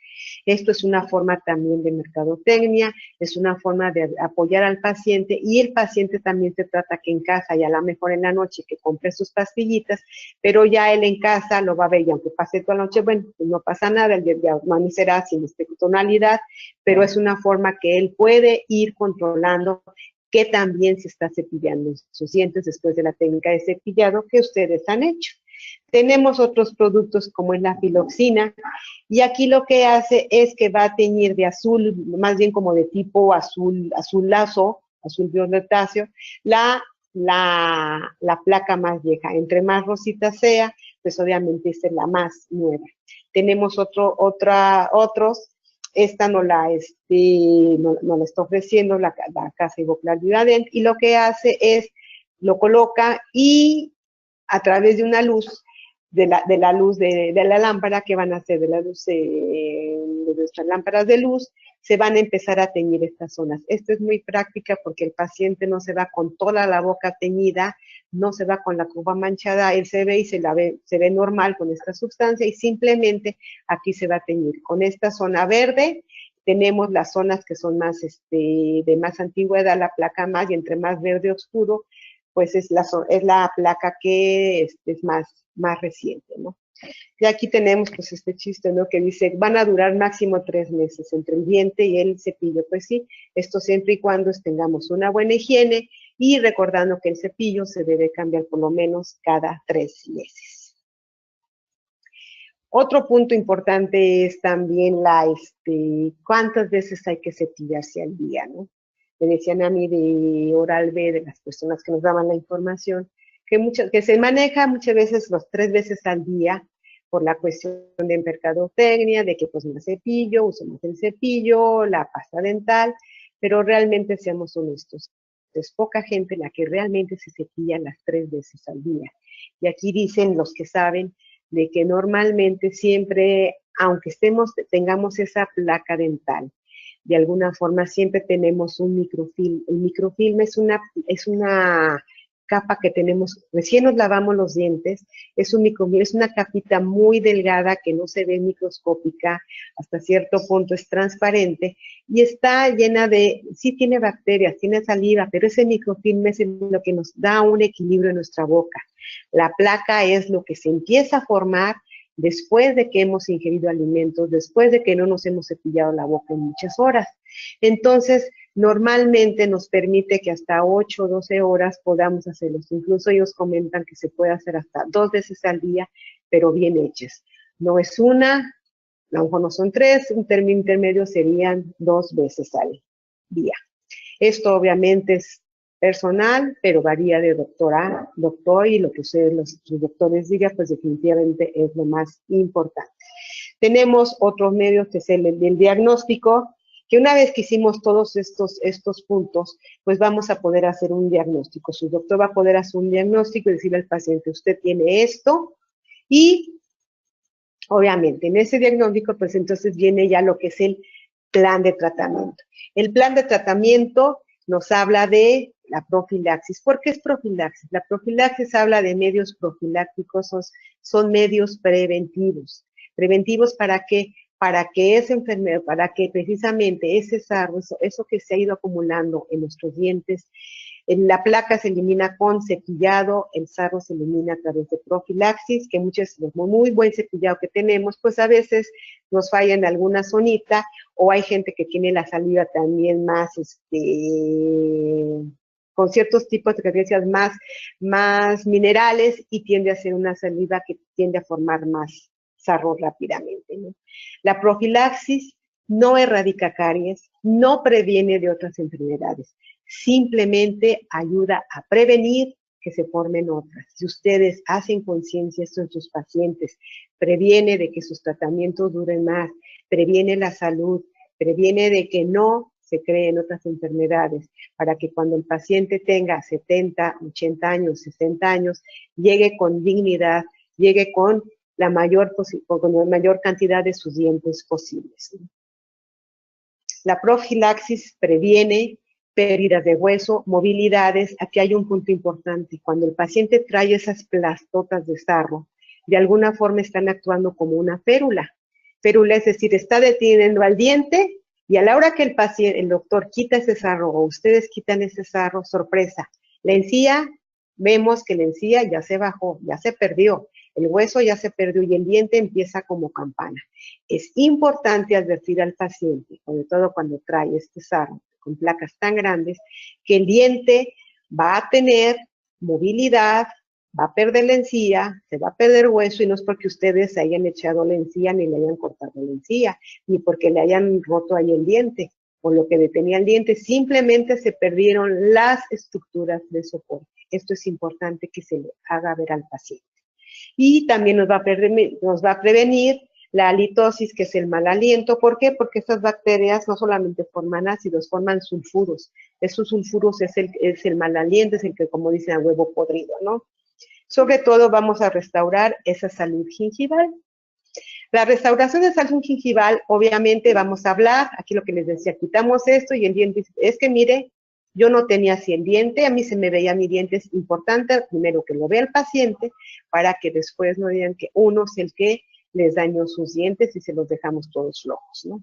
Esto es una forma también de mercadotecnia, es una forma de apoyar al paciente, y el paciente también se trata que en casa, y a lo mejor en la noche que compre sus pastillitas, pero ya él en casa lo va a ver, y aunque pase toda la noche, bueno, pues no pasa nada, el día de mañana será sin esta tonalidad, pero es una forma que él puede ir controlando que también se está cepillando sus dientes después de la técnica de cepillado que ustedes han hecho. Tenemos otros productos como es la filoxina, y aquí lo que hace es que va a teñir de azul, más bien como de tipo azul lazo, azul violetáceo, la placa más vieja. Entre más rosita sea, pues obviamente esta es la más nueva. Tenemos otros, esta no la está ofreciendo la Casa Ivoclar Vivadent, y lo que hace es, lo coloca y a través de una luz, de la luz de la lámpara, que van a hacer de la luz de nuestras lámparas de luz, se van a empezar a teñir estas zonas. Esto es muy práctica porque el paciente no se va con toda la boca teñida, no se va con la cuba manchada, él se ve y se ve normal con esta sustancia y simplemente aquí se va a teñir. Con esta zona verde tenemos las zonas que son más de más antigüedad, la placa más, y entre más verde oscuro, pues es la placa que es más reciente, ¿no? Y aquí tenemos pues este chiste, ¿no? Que dice, van a durar máximo 3 meses entre el diente y el cepillo. Pues sí, esto siempre y cuando tengamos una buena higiene y recordando que el cepillo se debe cambiar por lo menos cada 3 meses. Otro punto importante es también cuántas veces hay que cepillarse al día, ¿no? Me decían a mí de Oral B, de las personas que nos daban la información, que se maneja muchas veces los 3 veces al día por la cuestión de mercadotecnia, de que pues más cepillo, usamos el cepillo, la pasta dental, pero realmente seamos honestos, es poca gente la que realmente se cepilla las 3 veces al día. Y aquí dicen los que saben de que normalmente siempre, aunque tengamos esa placa dental, de alguna forma siempre tenemos un microfilm. El microfilm es una capa que tenemos, recién nos lavamos los dientes, es una capita muy delgada que no se ve microscópica, hasta cierto punto es transparente y está llena sí tiene bacterias, tiene saliva, pero ese microfilm es lo que nos da un equilibrio en nuestra boca. La placa es lo que se empieza a formar después de que hemos ingerido alimentos, después de que no nos hemos cepillado la boca en muchas horas. Entonces, normalmente nos permite que hasta 8 o 12 horas podamos hacerlos. Incluso ellos comentan que se puede hacer hasta 2 veces al día, pero bien hechas. No es una, a lo mejor no son 3, un término intermedio serían 2 veces al día. Esto obviamente es personal, pero varía de doctor a doctor y lo que ustedes los doctores digan, pues definitivamente es lo más importante. Tenemos otros medios que es el diagnóstico, que una vez que hicimos todos estos puntos, pues vamos a poder hacer un diagnóstico. Su doctor va a poder hacer un diagnóstico y decirle al paciente, usted tiene esto, y obviamente en ese diagnóstico, pues entonces viene ya lo que es el plan de tratamiento. El plan de tratamiento nos habla de la profilaxis. ¿Por qué es profilaxis? La profilaxis habla de medios profilácticos, son medios preventivos. ¿Preventivos para qué? Para que esa enfermedad, para que precisamente ese sarro, eso que se ha ido acumulando en nuestros dientes, la placa se elimina con cepillado, el sarro se elimina a través de profilaxis, que muchos, muy buen cepillado que tenemos, pues a veces nos falla en alguna zonita, o hay gente que tiene la saliva también más, con ciertos tipos de características más minerales y tiende a ser una saliva que tiende a formar más sarro rápidamente, ¿no? La profilaxis no erradica caries, no previene de otras enfermedades, simplemente ayuda a prevenir que se formen otras. Si ustedes hacen conciencia esto en sus pacientes, previene de que sus tratamientos duren más, previene la salud, previene de que no se creen otras enfermedades, para que cuando el paciente tenga 70, 80 años, 60 años, llegue con dignidad, llegue con la mayor cantidad de sus dientes posibles. La profilaxis previene pérdidas de hueso, movilidades. Aquí hay un punto importante. Cuando el paciente trae esas plastotas de sarro, de alguna forma están actuando como una férula. Férula, es decir, está deteniendo al diente y a la hora que el doctor quita ese sarro o ustedes quitan ese sarro, sorpresa, la encía, vemos que la encía ya se bajó, ya se perdió. El hueso ya se perdió y el diente empieza como campana. Es importante advertir al paciente, sobre todo cuando trae este sarro con placas tan grandes, que el diente va a tener movilidad, va a perder la encía, se va a perder hueso, y no es porque ustedes se hayan echado la encía ni le hayan cortado la encía, ni porque le hayan roto ahí el diente o lo que detenía el diente, simplemente se perdieron las estructuras de soporte. Esto es importante que se le haga ver al paciente. Y también nos va a prevenir la halitosis, que es el mal aliento. ¿Por qué? Porque estas bacterias no solamente forman ácidos, forman sulfuros. Esos sulfuros es el mal aliento, es el que, como dicen, a huevo podrido, ¿no? Sobre todo vamos a restaurar esa salud gingival. La restauración del salto gingival, obviamente vamos a hablar, aquí lo que les decía, quitamos esto y el diente, es que mire, yo no tenía así el diente, a mí se me veía mi diente, es importante primero que lo vea el paciente para que después no digan que uno es el que les dañó sus dientes y se los dejamos todos flojos, ¿no?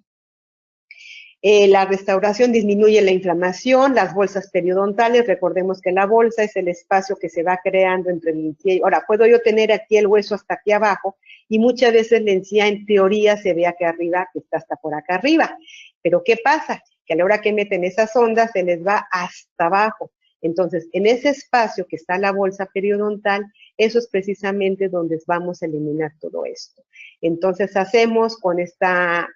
La restauración disminuye la inflamación, las bolsas periodontales, recordemos que la bolsa es el espacio que se va creando entre el encía. Ahora, puedo yo tener aquí el hueso hasta aquí abajo y muchas veces la encía en teoría se ve acá arriba, que está hasta por acá arriba. Pero ¿qué pasa? Que a la hora que meten esas ondas se les va hasta abajo. Entonces, en ese espacio que está la bolsa periodontal, eso es precisamente donde vamos a eliminar todo esto. Entonces hacemos con esta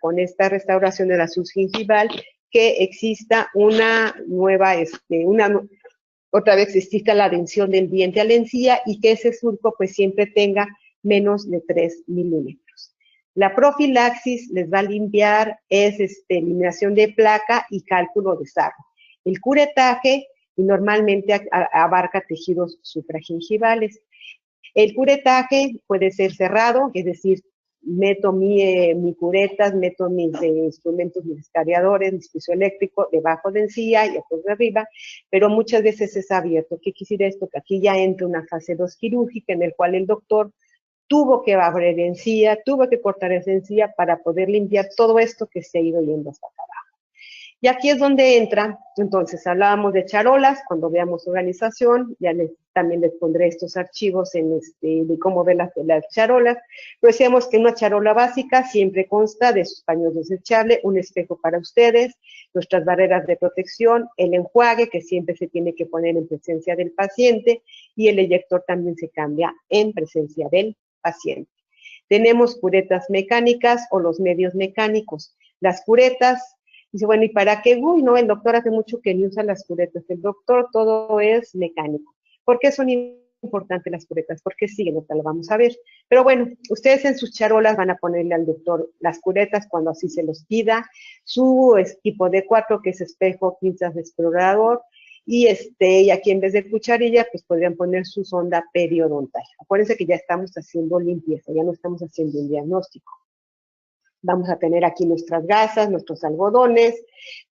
restauración de la subgingival que exista una nueva, otra vez exista la adhesión del diente a la encía y que ese surco pues siempre tenga menos de 3 milímetros. La profilaxis les va a limpiar, es eliminación de placa y cálculo de sarro. El curetaje normalmente abarca tejidos supragingivales. El curetaje puede ser cerrado, es decir, meto mi curetas, meto mis instrumentos, mis escariadores, mis piso eléctrico debajo de encía y después de arriba, pero muchas veces es abierto. ¿Qué quisiera esto? Que aquí ya entra una fase 2 quirúrgica en el cual el doctor tuvo que abrir encía, tuvo que cortar esa encía para poder limpiar todo esto que se ha ido yendo hasta acá abajo. Y aquí es donde entra, entonces hablábamos de charolas, cuando veamos organización, ya también les pondré estos archivos de cómo ver las charolas, pero decíamos que una charola básica siempre consta de sus paños desechables, un espejo para ustedes, nuestras barreras de protección, el enjuague que siempre se tiene que poner en presencia del paciente y el eyector también se cambia en presencia del paciente. Tenemos curetas mecánicas o los medios mecánicos. Las curetas, dice, bueno, ¿y para qué? Uy, no, el doctor hace mucho que ni usa las curetas. El doctor todo es mecánico. ¿Por qué son importantes las curetas? Porque siguen, ahorita lo vamos a ver. Pero bueno, ustedes en sus charolas van a ponerle al doctor las curetas cuando así se los pida, su equipo de 4, que es espejo, pinzas de explorador, y aquí en vez de cucharilla, pues podrían poner su sonda periodontal. Acuérdense que ya estamos haciendo limpieza, ya no estamos haciendo un diagnóstico. Vamos a tener aquí nuestras gasas, nuestros algodones,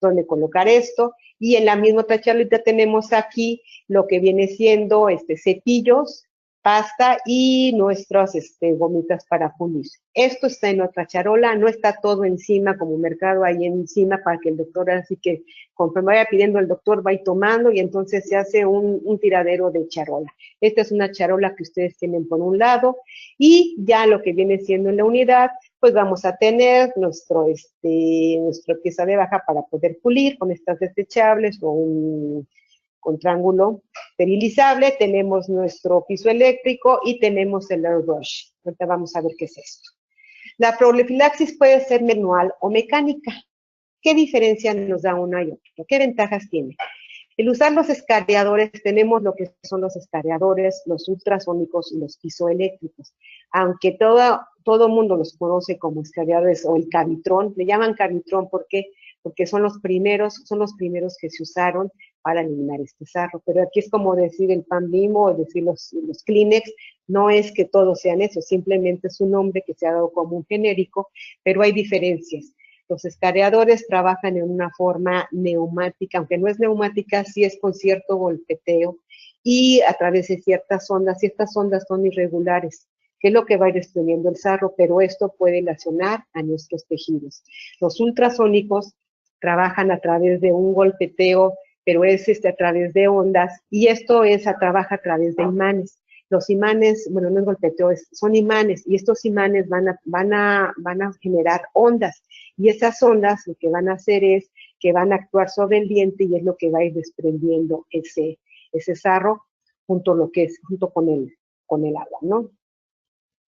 donde colocar esto, y en la misma otra charolita tenemos aquí lo que viene siendo cepillos, pasta y nuestras gomitas para pulir. Esto está en otra charola, no está todo encima como mercado ahí encima para que el doctor, así que conforme vaya pidiendo el doctor va a ir tomando y entonces se hace un tiradero de charola. Esta es una charola que ustedes tienen por un lado y ya lo que viene siendo en la unidad, pues vamos a tener nuestra pieza de baja para poder pulir con estas desechables o con triángulo esterilizable, tenemos nuestro piso eléctrico y tenemos el airbrush. Ahorita vamos a ver qué es esto. La profilaxis puede ser manual o mecánica. ¿Qué diferencia nos da una y otra? ¿Qué ventajas tiene? El usar los escareadores, tenemos lo que son los escareadores, los ultrasónicos y los pisoeléctricos. Aunque todo mundo los conoce como escareadores o el cavitrón, le llaman cavitrón porque son los primeros que se usaron para eliminar este sarro. Pero aquí es como decir el pan Bimbo o decir los Kleenex, no es que todos sean eso, simplemente es un nombre que se ha dado como un genérico, pero hay diferencias. Los escareadores trabajan en una forma neumática, aunque no es neumática, sí es con cierto golpeteo y a través de ciertas ondas son irregulares, que es lo que va a ir desprendiendo el sarro, pero esto puede lesionar a nuestros tejidos. Los ultrasónicos trabajan a través de un golpeteo, pero es a través de ondas, y esto trabaja a través de imanes. Los imanes, bueno, no es golpeteo, son imanes, y estos imanes van a generar ondas, y esas ondas lo que van a hacer es que van a actuar sobre el diente y es lo que va a ir desprendiendo ese sarro junto con el agua, ¿no?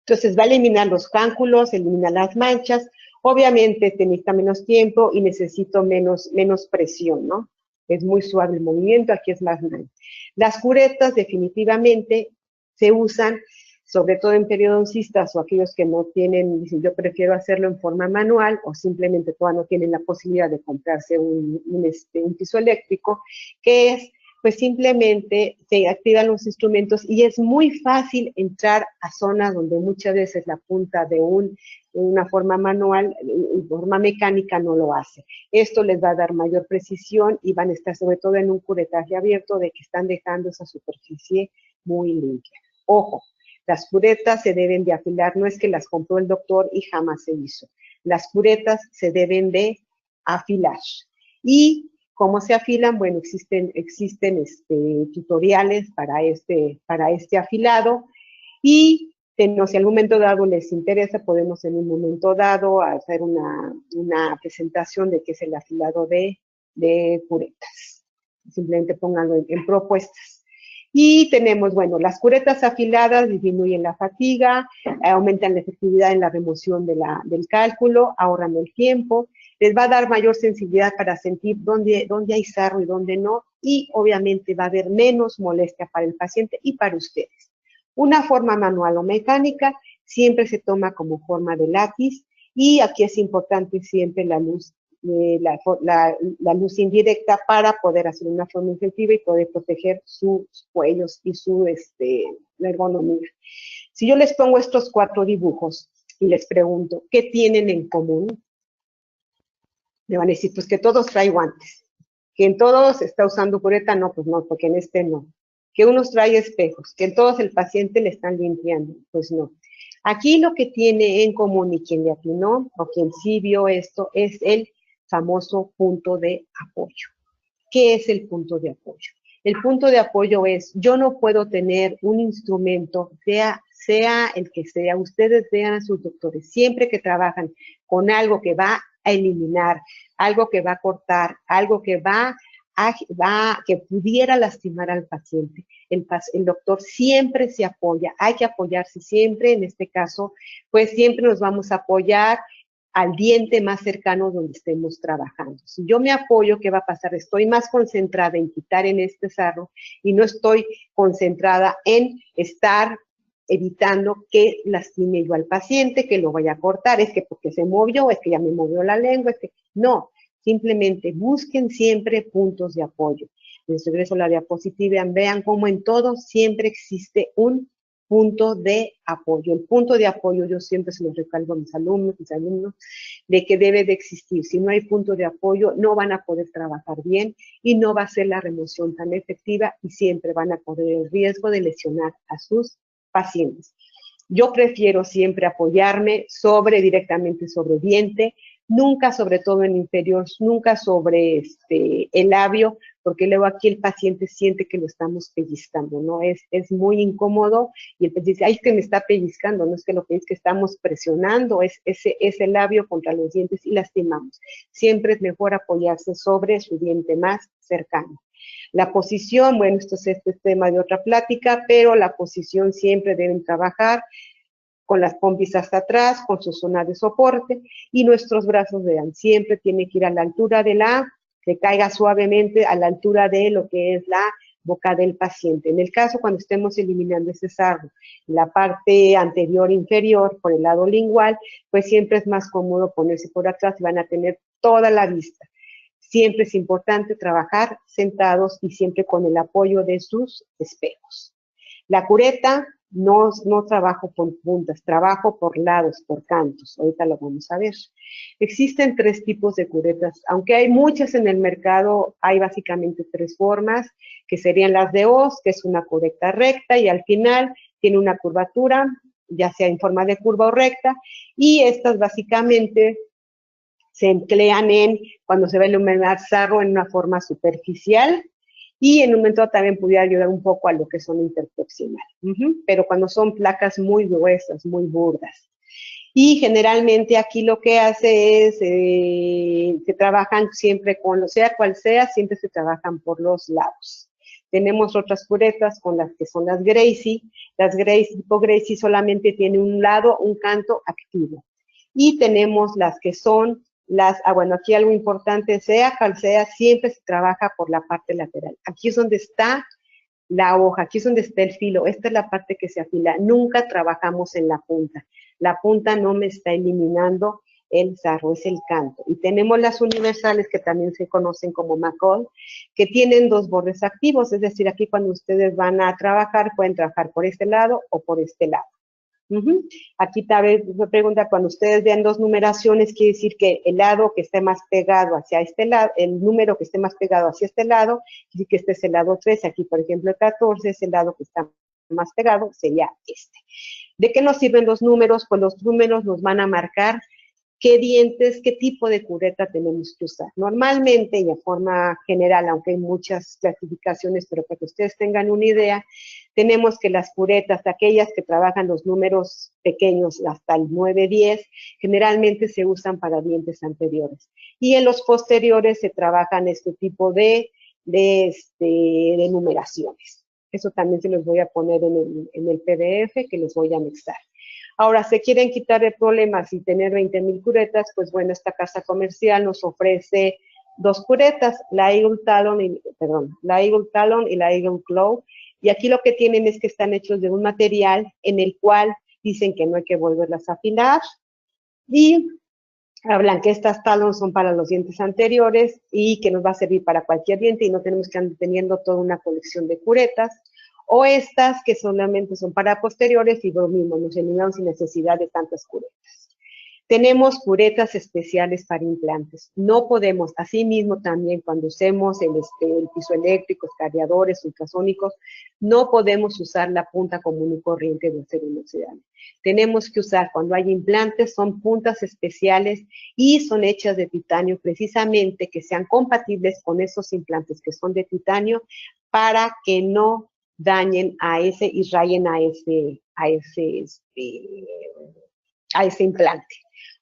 Entonces va a eliminar los cálculos, elimina las manchas, obviamente te necesita menos tiempo y necesito menos presión, ¿no? Es muy suave el movimiento, aquí es más grande. Las curetas definitivamente se usan, sobre todo en periodoncistas o aquellos que no tienen, dicen yo prefiero hacerlo en forma manual o simplemente todavía no tienen la posibilidad de comprarse un piso eléctrico, que es pues simplemente se activan los instrumentos y es muy fácil entrar a zonas donde muchas veces la punta de una forma manual, de forma mecánica, no lo hace. Esto les va a dar mayor precisión y van a estar sobre todo en un curetaje abierto de que están dejando esa superficie muy limpia. Ojo, las curetas se deben de afilar, no es que las compró el doctor y jamás se hizo. Las curetas se deben de afilar. ¿Y cómo se afilan? Bueno, existen tutoriales para este afilado y si en algún momento dado les interesa, podemos en un momento dado hacer una presentación de qué es el afilado de curetas. Simplemente pónganlo en propuestas. Y tenemos, bueno, las curetas afiladas disminuyen la fatiga, aumentan la efectividad en la remoción del cálculo, ahorran el tiempo, les va a dar mayor sensibilidad para sentir dónde hay sarro y dónde no, y obviamente va a haber menos molestia para el paciente y para ustedes. Una forma manual o mecánica siempre se toma como forma de lápiz, y aquí es importante siempre la luz indirecta para poder hacer una forma efectiva y poder proteger sus cuellos y la ergonomía. Si yo les pongo estos 4 dibujos y les pregunto, ¿qué tienen en común? Me van a decir, pues que todos trae guantes. Que en todos está usando cureta, no, pues no, porque en este no. Que unos trae espejos, que en todos el paciente le están limpiando, pues no. Aquí lo que tiene en común y quien le atinó o quien sí vio esto es el famoso punto de apoyo. ¿Qué es el punto de apoyo? El punto de apoyo es, yo no puedo tener un instrumento, sea el que sea, ustedes vean a sus doctores, siempre que trabajan con algo que va a eliminar, algo que va a cortar, algo que que pudiera lastimar al paciente. El doctor siempre se apoya, hay que apoyarse siempre, en este caso, pues siempre nos vamos a apoyar al diente más cercano donde estemos trabajando. Si yo me apoyo, ¿qué va a pasar? Estoy más concentrada en quitar en este sarro y no estoy concentrada en estar evitando que lastime yo al paciente, que lo vaya a cortar, es que porque se movió, es que ya me movió la lengua, es que no, simplemente busquen siempre puntos de apoyo. Les regreso la diapositiva, vean cómo en todo siempre existe un punto de apoyo. El punto de apoyo yo siempre se los recalco a mis alumnos, de que debe de existir. Si no hay punto de apoyo, no van a poder trabajar bien y no va a ser la remoción tan efectiva y siempre van a correr el riesgo de lesionar a sus pacientes. Yo prefiero siempre apoyarme directamente sobre diente, nunca sobre todo en inferior, nunca sobre el labio, porque luego aquí el paciente siente que lo estamos pellizcando, ¿no? Es muy incómodo y el paciente dice, ay, es que me está pellizcando, no es que lo que es que estamos presionando ese labio contra los dientes y lastimamos. Siempre es mejor apoyarse sobre su diente más cercano. La posición, bueno, esto es tema de otra plática, pero la posición siempre deben trabajar con las pompis hasta atrás, con su zona de soporte, y nuestros brazos, vean, siempre tiene que ir a la altura que caiga suavemente a la altura de lo que es la boca del paciente. En el caso cuando estemos eliminando ese sarro, la parte anterior inferior, por el lado lingual, pues siempre es más cómodo ponerse por atrás y van a tener toda la vista. Siempre es importante trabajar sentados y siempre con el apoyo de sus espejos. La cureta, no trabajo por puntas, trabajo por lados, por cantos. Ahorita lo vamos a ver. Existen 3 tipos de curetas. Aunque hay muchas en el mercado, hay básicamente 3 formas, que serían las de hoz, que es una cureta recta y al final tiene una curvatura, ya sea en forma de curva o recta, y estas básicamente se emplean cuando se va a iluminar sarro en una forma superficial, y en un momento también pudiera ayudar un poco a lo que son interproximal, pero cuando son placas muy gruesas, muy burdas. Y generalmente aquí lo que hace es, se trabajan siempre sea cual sea, siempre se trabajan por los lados. Tenemos otras curetas con las que son las Gracie. Las tipo Gracie solamente tiene un lado, un canto activo. Y tenemos las que son bueno, aquí algo importante, sea cual sea, siempre se trabaja por la parte lateral. Aquí es donde está la hoja, aquí es donde está el filo, esta es la parte que se afila. Nunca trabajamos en la punta. La punta no me está eliminando el sarro, es el canto. Y tenemos las universales que también se conocen como McCall, que tienen dos bordes activos, es decir, aquí cuando ustedes van a trabajar, pueden trabajar por este lado o por este lado. Aquí tal vez me pregunta, cuando ustedes vean dos numeraciones, quiere decir que el lado que esté más pegado hacia este lado, el número que esté más pegado hacia este lado, quiere decir que este es el lado 13. Aquí, por ejemplo, el 14 es el lado que está más pegado, sería este. ¿De qué nos sirven los números? Pues los números nos van a marcar qué dientes, qué tipo de cureta tenemos que usar. Normalmente, y de forma general, aunque hay muchas clasificaciones, pero para que ustedes tengan una idea, tenemos que las curetas, aquellas que trabajan los números pequeños hasta el 9, 10, generalmente se usan para dientes anteriores. Y en los posteriores se trabajan este tipo de numeraciones. Eso también se los voy a poner en el PDF que les voy a anexar. Ahora, ¿se quieren quitar el problema y tener 20,000 curetas? Pues bueno, esta casa comercial nos ofrece dos curetas, la Eagle Talon y la Eagle Claw. Y aquí lo que tienen es que están hechos de un material en el cual dicen que no hay que volverlas a afilar. Y hablan que estas Talon son para los dientes anteriores y que nos va a servir para cualquier diente y no tenemos que andar teniendo toda una colección de curetas. O estas que solamente son para posteriores y lo mismo, nos eliminamos sin necesidad de tantas curetas. Tenemos curetas especiales para implantes. No podemos, asimismo también cuando usemos el pisoeléctrico, escariadores, ultrasónicos, no podemos usar la punta común y corriente de acero inoxidable. Tenemos que usar, cuando hay implantes, son puntas especiales y son hechas de titanio precisamente, que sean compatibles con esos implantes que son de titanio para que no dañen a ese y rayen a ese implante.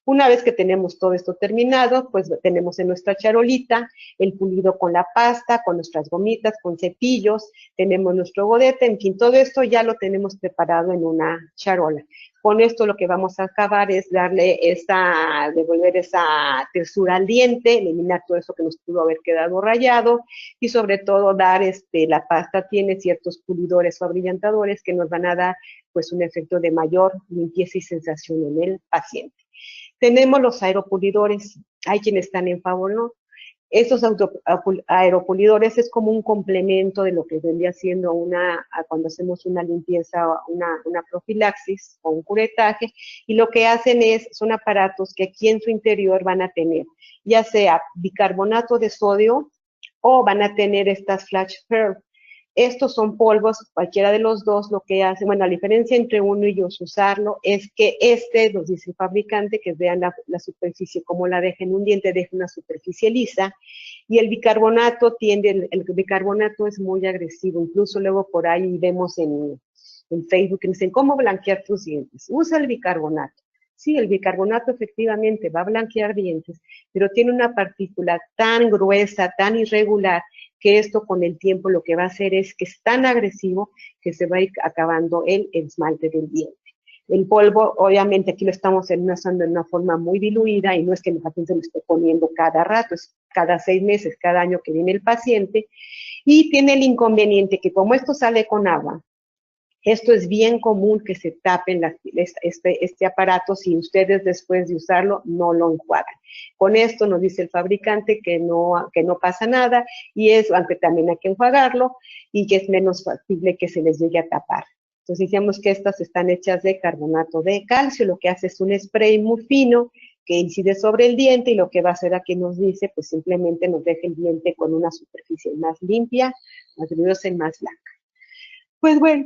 Una vez que tenemos todo esto terminado, pues tenemos en nuestra charolita el pulido con la pasta, con nuestras gomitas, con cepillos, tenemos nuestro godete, en fin, todo esto ya lo tenemos preparado en una charola. Con esto lo que vamos a acabar es devolver esa tersura al diente, eliminar todo eso que nos pudo haber quedado rayado y sobre todo dar, la pasta tiene ciertos pulidores o abrillantadores que nos van a dar pues un efecto de mayor limpieza y sensación en el paciente. Tenemos los aeropulidores, hay quienes están en favor, ¿no? Estos aeropulidores es como un complemento de lo que vendría siendo cuando hacemos una limpieza, una profilaxis o un curetaje, y lo que hacen son aparatos que aquí en su interior van a tener, ya sea bicarbonato de sodio o van a tener estas flash pearl. Estos son polvos, cualquiera de los dos, lo que hace, bueno, la diferencia entre uno y usarlo es que nos dice el fabricante, que vean la superficie, como la deja en un diente, deja una superficie lisa, y el bicarbonato el bicarbonato es muy agresivo, incluso luego por ahí vemos en Facebook que dicen, ¿cómo blanquear tus dientes? Usa el bicarbonato. Sí, el bicarbonato efectivamente va a blanquear dientes, pero tiene una partícula tan gruesa, tan irregular, que esto con el tiempo lo que va a hacer es que es tan agresivo que se va a ir acabando el esmalte del diente. El polvo, obviamente aquí lo estamos usando en una forma muy diluida y no es que el paciente lo esté poniendo cada rato, es cada 6 meses, cada año que viene el paciente, y tiene el inconveniente que como esto sale con agua, esto es bien común que se tapen este aparato si ustedes después de usarlo no lo enjuagan. Con esto nos dice el fabricante que no pasa nada y aunque también hay que enjuagarlo y que es menos factible que se les llegue a tapar. Entonces decíamos que estas están hechas de carbonato de calcio, lo que hace es un spray muy fino que incide sobre el diente y lo que va a hacer aquí nos dice, pues simplemente nos deja el diente con una superficie más limpia, más brillosa y más blanca. Pues bueno,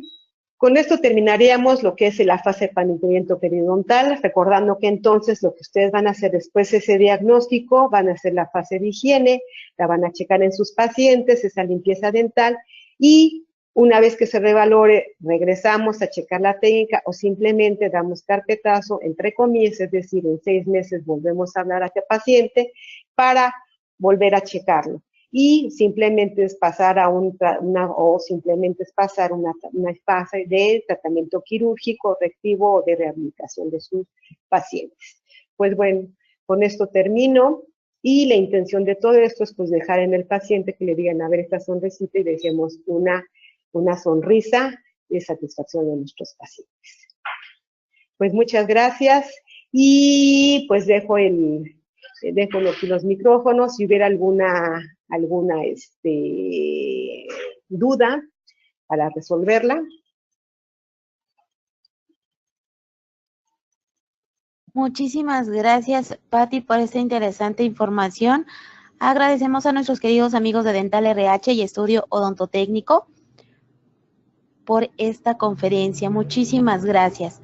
con esto terminaríamos lo que es la fase de mantenimiento periodontal, recordando que entonces lo que ustedes van a hacer después de ese diagnóstico, van a hacer la fase de higiene, la van a checar en sus pacientes, esa limpieza dental, y una vez que se revalore, regresamos a checar la técnica o simplemente damos carpetazo, entre comillas, es decir, en 6 meses volvemos a hablar a este paciente para volver a checarlo. Y simplemente es pasar una fase de tratamiento quirúrgico, correctivo o de rehabilitación de sus pacientes. Pues bueno, con esto termino y la intención de todo esto es pues dejar en el paciente que le digan, a ver, esta sonrisita y dejemos una sonrisa de satisfacción de nuestros pacientes. Pues muchas gracias Y pues dejo aquí los micrófonos. Si hubiera alguna duda para resolverla. Muchísimas gracias, Patti, por esta interesante información. Agradecemos a nuestros queridos amigos de Dental RH y Estudio Odontotécnico por esta conferencia. Muchísimas gracias.